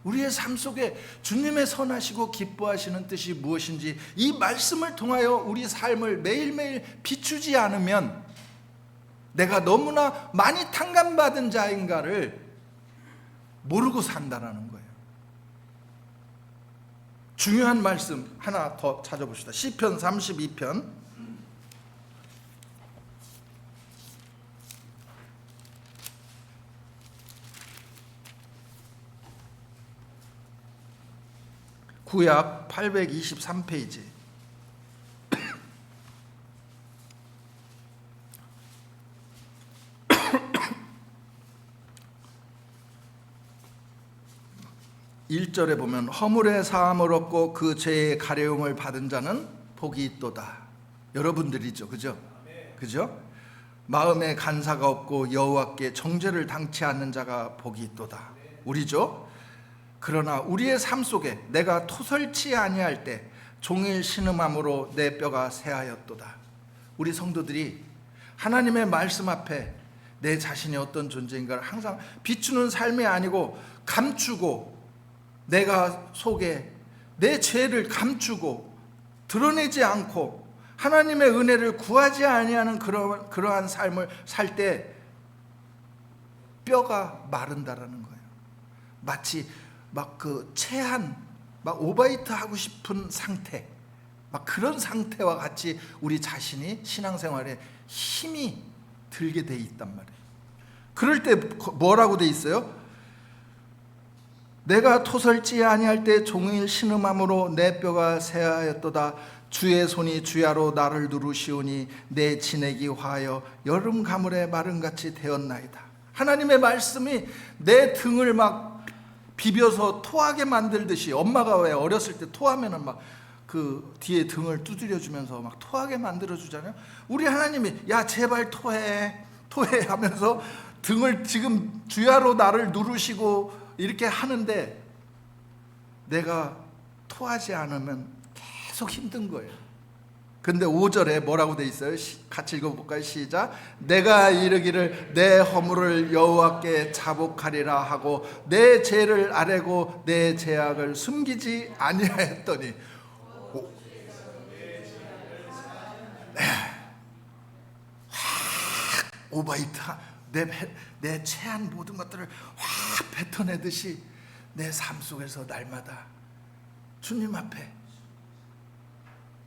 S1: 우리의 삶 속에 주님의 선하시고 기뻐하시는 뜻이 무엇인지 이 말씀을 통하여 우리 삶을 매일매일 비추지 않으면 내가 너무나 많이 탕감받은 자인가를 모르고 산다라는 거예요. 중요한 말씀 하나 더 찾아봅시다. 시편 32편 구약 823페이지. (1절에) 보면 허물의 사함을 얻고 그 죄의 가려움을 받은 자는 복이 있도다. 여러분들이죠, 그죠? 그죠? 마음에 간사가 없고 여호와께 정죄를 당치 않는 자가 복이 있도다. 우리죠? 그러나 우리의 삶 속에 내가 토설치 아니할 때 종일 신음함으로 내 뼈가 새하였도다. 우리 성도들이 하나님의 말씀 앞에 내 자신이 어떤 존재인가를 항상 비추는 삶이 아니고 감추고, 내가 속에 내 죄를 감추고 드러내지 않고 하나님의 은혜를 구하지 아니하는 그러한 삶을 살 때 뼈가 마른다라는 거예요. 마치 막 그 체한 막 오바이트 하고 싶은 상태, 막 그런 상태와 같이 우리 자신이 신앙생활에 힘이 들게 돼 있단 말이에요. 그럴 때 뭐라고 돼 있어요? 내가 토설지 아니할 때 종일 신음함으로 내 뼈가 쇠하였도다. 주의 손이 주야로 나를 누르시오니 내 진액이 화하여 여름 가물의 마름같이 되었나이다. 하나님의 말씀이 내 등을 막 비벼서 토하게 만들듯이, 엄마가 왜 어렸을 때 토하면은 막 그 뒤에 등을 두드려 주면서 막 토하게 만들어 주잖아요. 우리 하나님이 야 제발 토해 하면서 등을 지금 주야로 나를 누르시고 이렇게 하는데, 내가 토하지 않으면 계속 힘든 거예요. 근데 5절에 뭐라고 돼 있어요? 같이 읽어볼까요? 시작. 내가 이르기를 내 허물을 여호와께 자복하리라 하고 내 죄를 아뢰고 내 죄악을 숨기지 아니하였더니. 오바이트, 내 체한 모든 것들을 확 뱉어내듯이 내 삶 속에서 날마다 주님 앞에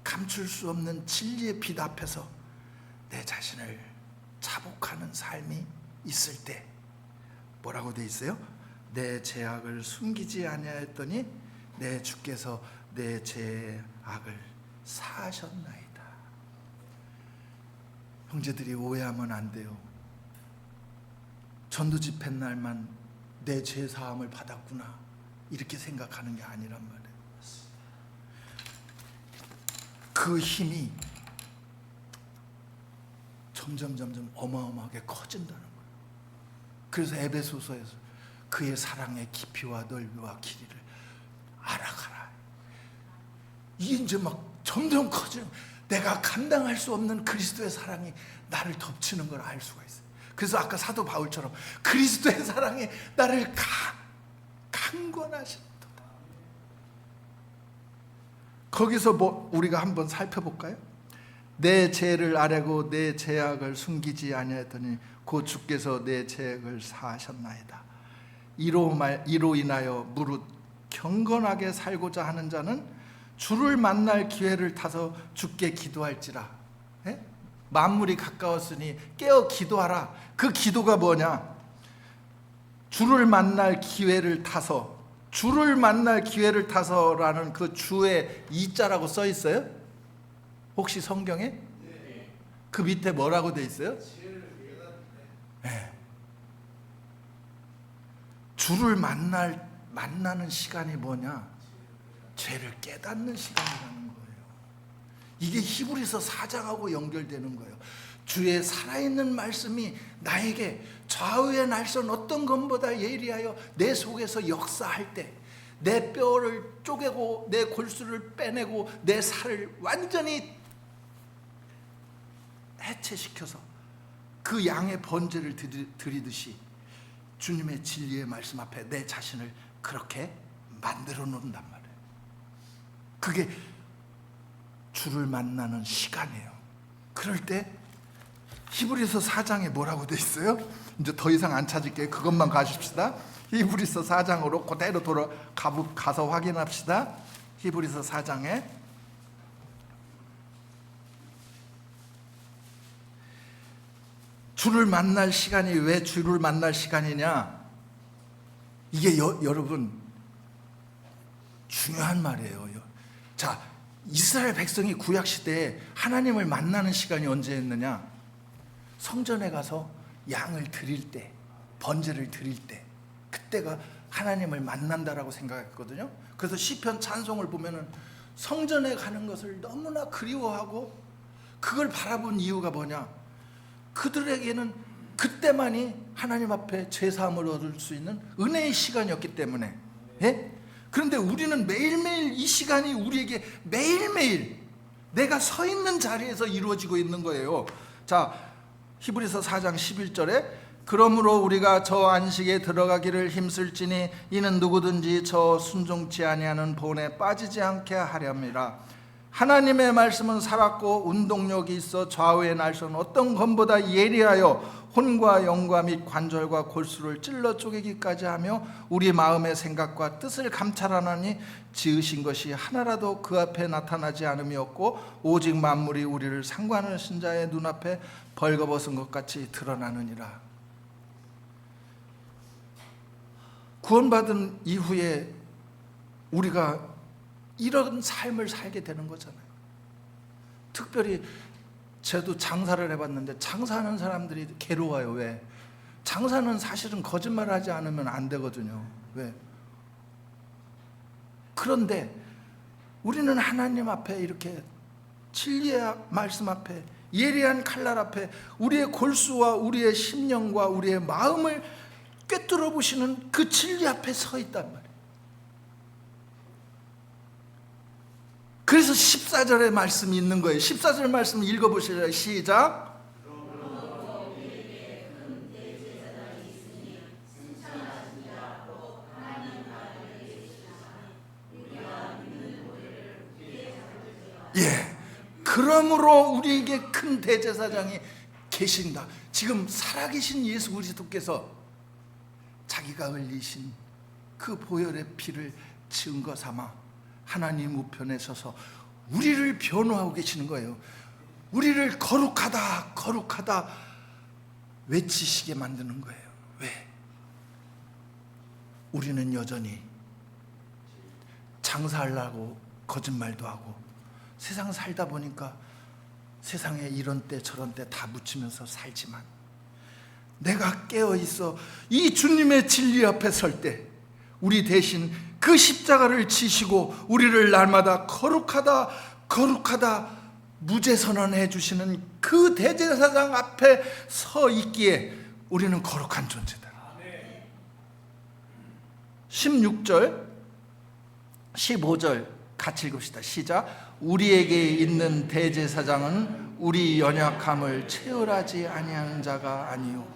S1: 감출 수 없는 진리의 빛 앞에서 내 자신을 자복하는 삶이 있을 때 뭐라고 돼 있어요? 내 죄악을 숨기지 아니하였더니 내 주께서 내 죄악을 사하셨나이다. 형제들이 오해하면 안 돼요. 전도 집회 날만 내 죄 사함을 받았구나 이렇게 생각하는 게 아니란 말이에요. 그 힘이 점점 어마어마하게 커진다는 거예요. 그래서 에베소서에서 그의 사랑의 깊이와 넓이와 길이를 알아가라. 이게 이제 막 점점 커지는, 내가 감당할 수 없는 그리스도의 사랑이 나를 덮치는 걸 알 수가 있어요. 그래서 아까 사도 바울처럼 그리스도의 사랑이 나를 강권하신도다. 거기서 뭐 우리가 한번 살펴볼까요? 내 죄를 아뢰고 내 죄악을 숨기지 아니하였더니 곧 주께서 내 죄악을 사하셨나이다. 이로 인하여 무릇 경건하게 살고자 하는 자는 주를 만날 기회를 타서 주께 기도할지라. 예? 만물이 가까웠으니 깨어 기도하라. 그 기도가 뭐냐? 주를 만날 기회를 타서, 주를 만날 기회를 타서라는 그 주의 이자라고 써 있어요? 혹시 성경에? 그 밑에 뭐라고 돼 있어요? 네. 주를 만나는 시간이 뭐냐? 죄를 깨닫는 시간이라는 거예요. 이게 히브리서 4장하고 연결되는 거예요. 주의 살아있는 말씀이 나에게 좌우의 날선 어떤 것보다 예리하여 내 속에서 역사할 때, 내 뼈를 쪼개고 내 골수를 빼내고 내 살을 완전히 해체시켜서 그 양의 번제를 드리듯이 주님의 진리의 말씀 앞에 내 자신을 그렇게 만들어 놓는단 말이에요. 그게 주를 만나는 시간이에요. 그럴 때 히브리서 4장에 뭐라고 돼 있어요? 이제 더 이상 안 찾을게요. 그것만 가십시다. 히브리서 4장으로 그대로 가서 확인합시다. 히브리서 4장에 주를 만날 시간이 왜 주를 만날 시간이냐? 이게 여러분 중요한 말이에요. 자, 이스라엘 백성이 구약 시대에 하나님을 만나는 시간이 언제였느냐? 성전에 가서 양을 드릴 때, 번제를 드릴 때, 그때가 하나님을 만난다라고 생각했거든요. 그래서 시편 찬송을 보면은 성전에 가는 것을 너무나 그리워하고 그걸 바라본 이유가 뭐냐? 그들에게는 그때만이 하나님 앞에 제사함을 얻을 수 있는 은혜의 시간이었기 때문에. 예? 그런데 우리는 매일매일 이 시간이 우리에게 매일매일 내가 서 있는 자리에서 이루어지고 있는 거예요. 자, 히브리서 4장 11절에 그러므로 우리가 저 안식에 들어가기를 힘쓸지니 이는 누구든지 저 순종치 아니하는 본에 빠지지 않게 하렵니다. 하나님의 말씀은 살았고 운동력이 있어 좌우의 날선 어떤 검보다 예리하여 혼과 영과 및 관절과 골수를 찔러 쪼개기까지 하며 우리 마음의 생각과 뜻을 감찰하나니 지으신 것이 하나라도 그 앞에 나타나지 않음이 없고 오직 만물이 우리를 상관하신 자의 눈앞에 벌거벗은 것 같이 드러나느니라. 구원받은 이후에 우리가 이런 삶을 살게 되는 거잖아요. 특별히 저도 장사를 해봤는데 장사하는 사람들이 괴로워요. 왜? 장사는 사실은 거짓말을 하지 않으면 안 되거든요. 왜? 그런데 우리는 하나님 앞에 이렇게 진리의 말씀 앞에 예리한 칼날 앞에 우리의 골수와 우리의 심령과 우리의 마음을 꿰뚫어 보시는 그 진리 앞에 서 있단 말이에요. 그래서 14절의 말씀이 있는 거예요. 14절 말씀 읽어보시죠. 시작. 예, 그러므로 우리에게 큰 대제사장이 계신다. 지금 살아계신 예수 그리스도께서 자기가 흘리신 그 보혈의 피를 증거 삼아 하나님 우편에 서서 우리를 변호하고 계시는 거예요. 우리를 거룩하다 거룩하다 외치시게 만드는 거예요. 왜? 우리는 여전히 장사하려고 거짓말도 하고 세상 살다 보니까 세상에 이런 때 저런 때 다 묻히면서 살지만 내가 깨어있어 이 주님의 진리 앞에 설 때 우리 대신 그 십자가를 지시고 우리를 날마다 거룩하다 거룩하다 무죄선언해 주시는 그 대제사장 앞에 서 있기에 우리는 거룩한 존재다. 16절 15절 같이 읽읍시다. 시작. 우리에게 있는 대제사장은 우리 연약함을 체휼하지 아니하는 자가 아니요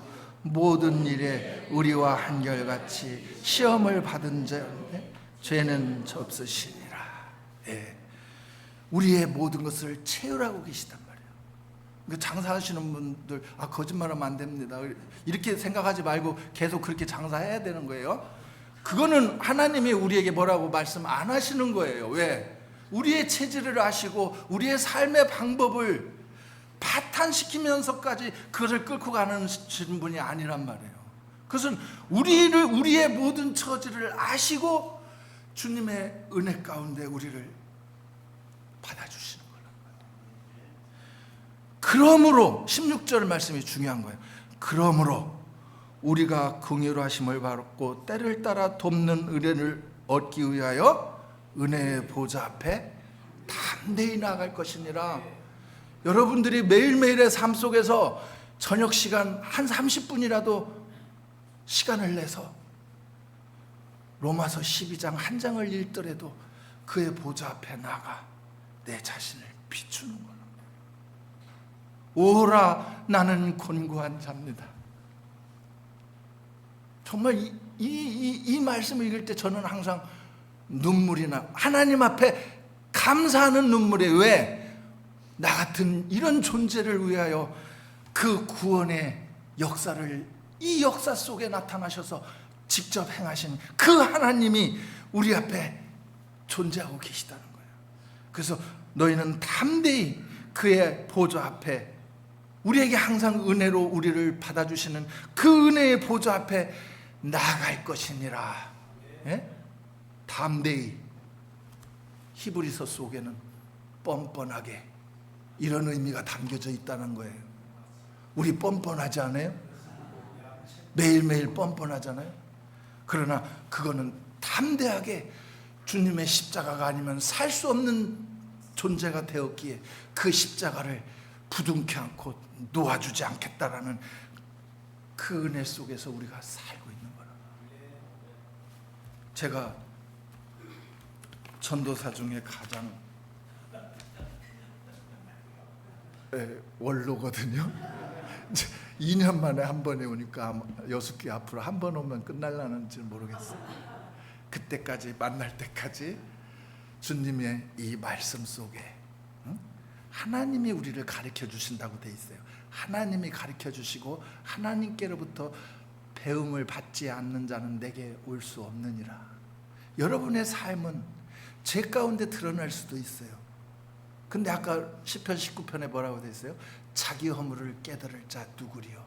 S1: 모든 일에 우리와 한결같이 시험을 받은 자인데 죄는 없으시니라. 예. 우리의 모든 것을 체휼하고 계시단 말이에요. 그러니까 장사하시는 분들 거짓말하면 안 됩니다 이렇게 생각하지 말고 계속 그렇게 장사해야 되는 거예요. 그거는 하나님이 우리에게 뭐라고 말씀 안 하시는 거예요. 왜? 우리의 체질을 아시고 우리의 삶의 방법을 파탄시키면서까지 그것을 끌고 가는 분이 아니란 말이에요. 그것은 우리의 모든 처지를 아시고 주님의 은혜 가운데 우리를 받아주시는 거란 말이에요. 그러므로 16절 말씀이 중요한 거예요. 그러므로 우리가 긍휼하심을 받고 때를 따라 돕는 은혜를 얻기 위하여 은혜의 보좌 앞에 담대히 나아갈 것이니라. 여러분들이 매일매일의 삶 속에서 저녁 시간 한 30분이라도 시간을 내서 로마서 12장 한 장을 읽더라도 그의 보좌 앞에 나가 내 자신을 비추는 거예요. 오라 나는 곤고한 자입니다. 정말 이 말씀을 읽을 때 저는 항상 눈물이 나. 하나님 앞에 감사하는 눈물이. 왜? 나 같은 이런 존재를 위하여 그 구원의 역사를 이 역사 속에 나타나셔서 직접 행하신 그 하나님이 우리 앞에 존재하고 계시다는 거예요. 그래서 너희는 담대히 그의 보좌 앞에 우리에게 항상 은혜로 우리를 받아주시는 그 은혜의 보좌 앞에 나아갈 것이니라. 예? 담대히. 히브리서 속에는 뻔뻔하게 이런 의미가 담겨져 있다는 거예요. 우리 뻔뻔하지 않아요? 매일매일 뻔뻔하잖아요. 그러나 그거는 담대하게 주님의 십자가가 아니면 살 수 없는 존재가 되었기에 그 십자가를 부둥켜 안고 놓아주지 않겠다라는 그 은혜 속에서 우리가 살고 있는 거라. 제가 전도사 중에 가장 원로거든요. 2년 만에 한 번에 오니까 여수교 앞으로 한 번 오면 끝날라는지 모르겠어요. 그때까지 만날 때까지 주님의 이 말씀 속에 하나님이 우리를 가르쳐 주신다고 돼 있어요. 하나님이 가르쳐 주시고 하나님께로부터 배움을 받지 않는 자는 내게 올 수 없느니라. 여러분의 삶은 제 가운데 드러날 수도 있어요. 근데 아까 시편 19편에 뭐라고 돼 있어요? 자기 허물을 깨달을 자 누구리요?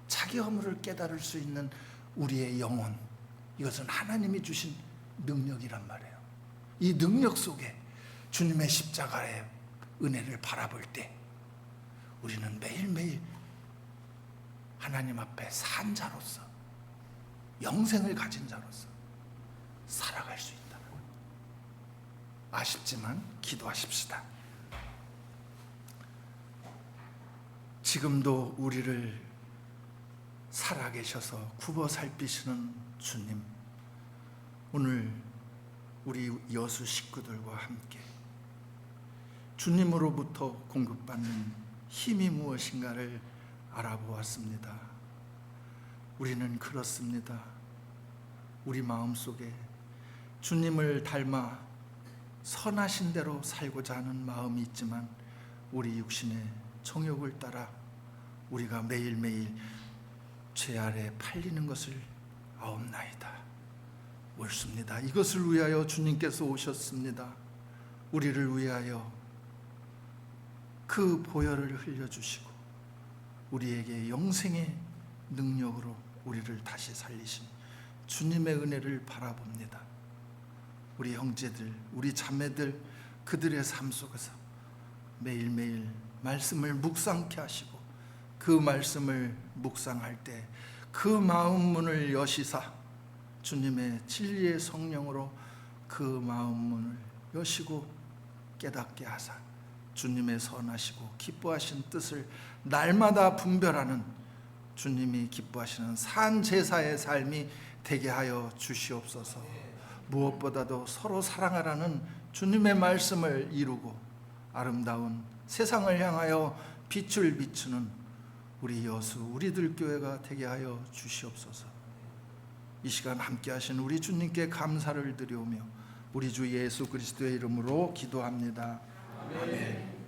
S1: 자기 허물을 깨달을 수 있는 우리의 영혼, 이것은 하나님이 주신 능력이란 말이에요. 이 능력 속에 주님의 십자가의 은혜를 바라볼 때 우리는 매일매일 하나님 앞에 산 자로서, 영생을 가진 자로서 살아갈 수 있다는 거예요. 아쉽지만 기도하십시다. 지금도 우리를 살아계셔서 굽어 살피시는 주님, 오늘 우리 여수 식구들과 함께 주님으로부터 공급받는 힘이 무엇인가를 알아보았습니다. 우리는 그렇습니다. 우리 마음속에 주님을 닮아 선하신 대로 살고자 하는 마음이 있지만 우리 육신의 정욕을 따라 우리가 매일매일 죄 아래 팔리는 것을 아옵나이다. 옳습니다. 이것을 위하여 주님께서 오셨습니다. 우리를 위하여 그 보혈을 흘려주시고 우리에게 영생의 능력으로 우리를 다시 살리신 주님의 은혜를 바라봅니다. 우리 형제들, 우리 자매들, 그들의 삶 속에서 매일매일 말씀을 묵상케 하시고 그 말씀을 묵상할 때 그 마음 문을 여시사 주님의 진리의 성령으로 그 마음 문을 여시고 깨닫게 하사 주님의 선하시고 기뻐하신 뜻을 날마다 분별하는 주님이 기뻐하시는 산 제사의 삶이 되게 하여 주시옵소서. 무엇보다도 서로 사랑하라는 주님의 말씀을 이루고 아름다운 세상을 향하여 빛을 비추는 우리 여수, 우리들 교회가 되게 하여 주시옵소서. 이 시간 함께 하신 우리 주님께 감사를 드리오며 우리 주 예수 그리스도의 이름으로 기도합니다. 아멘.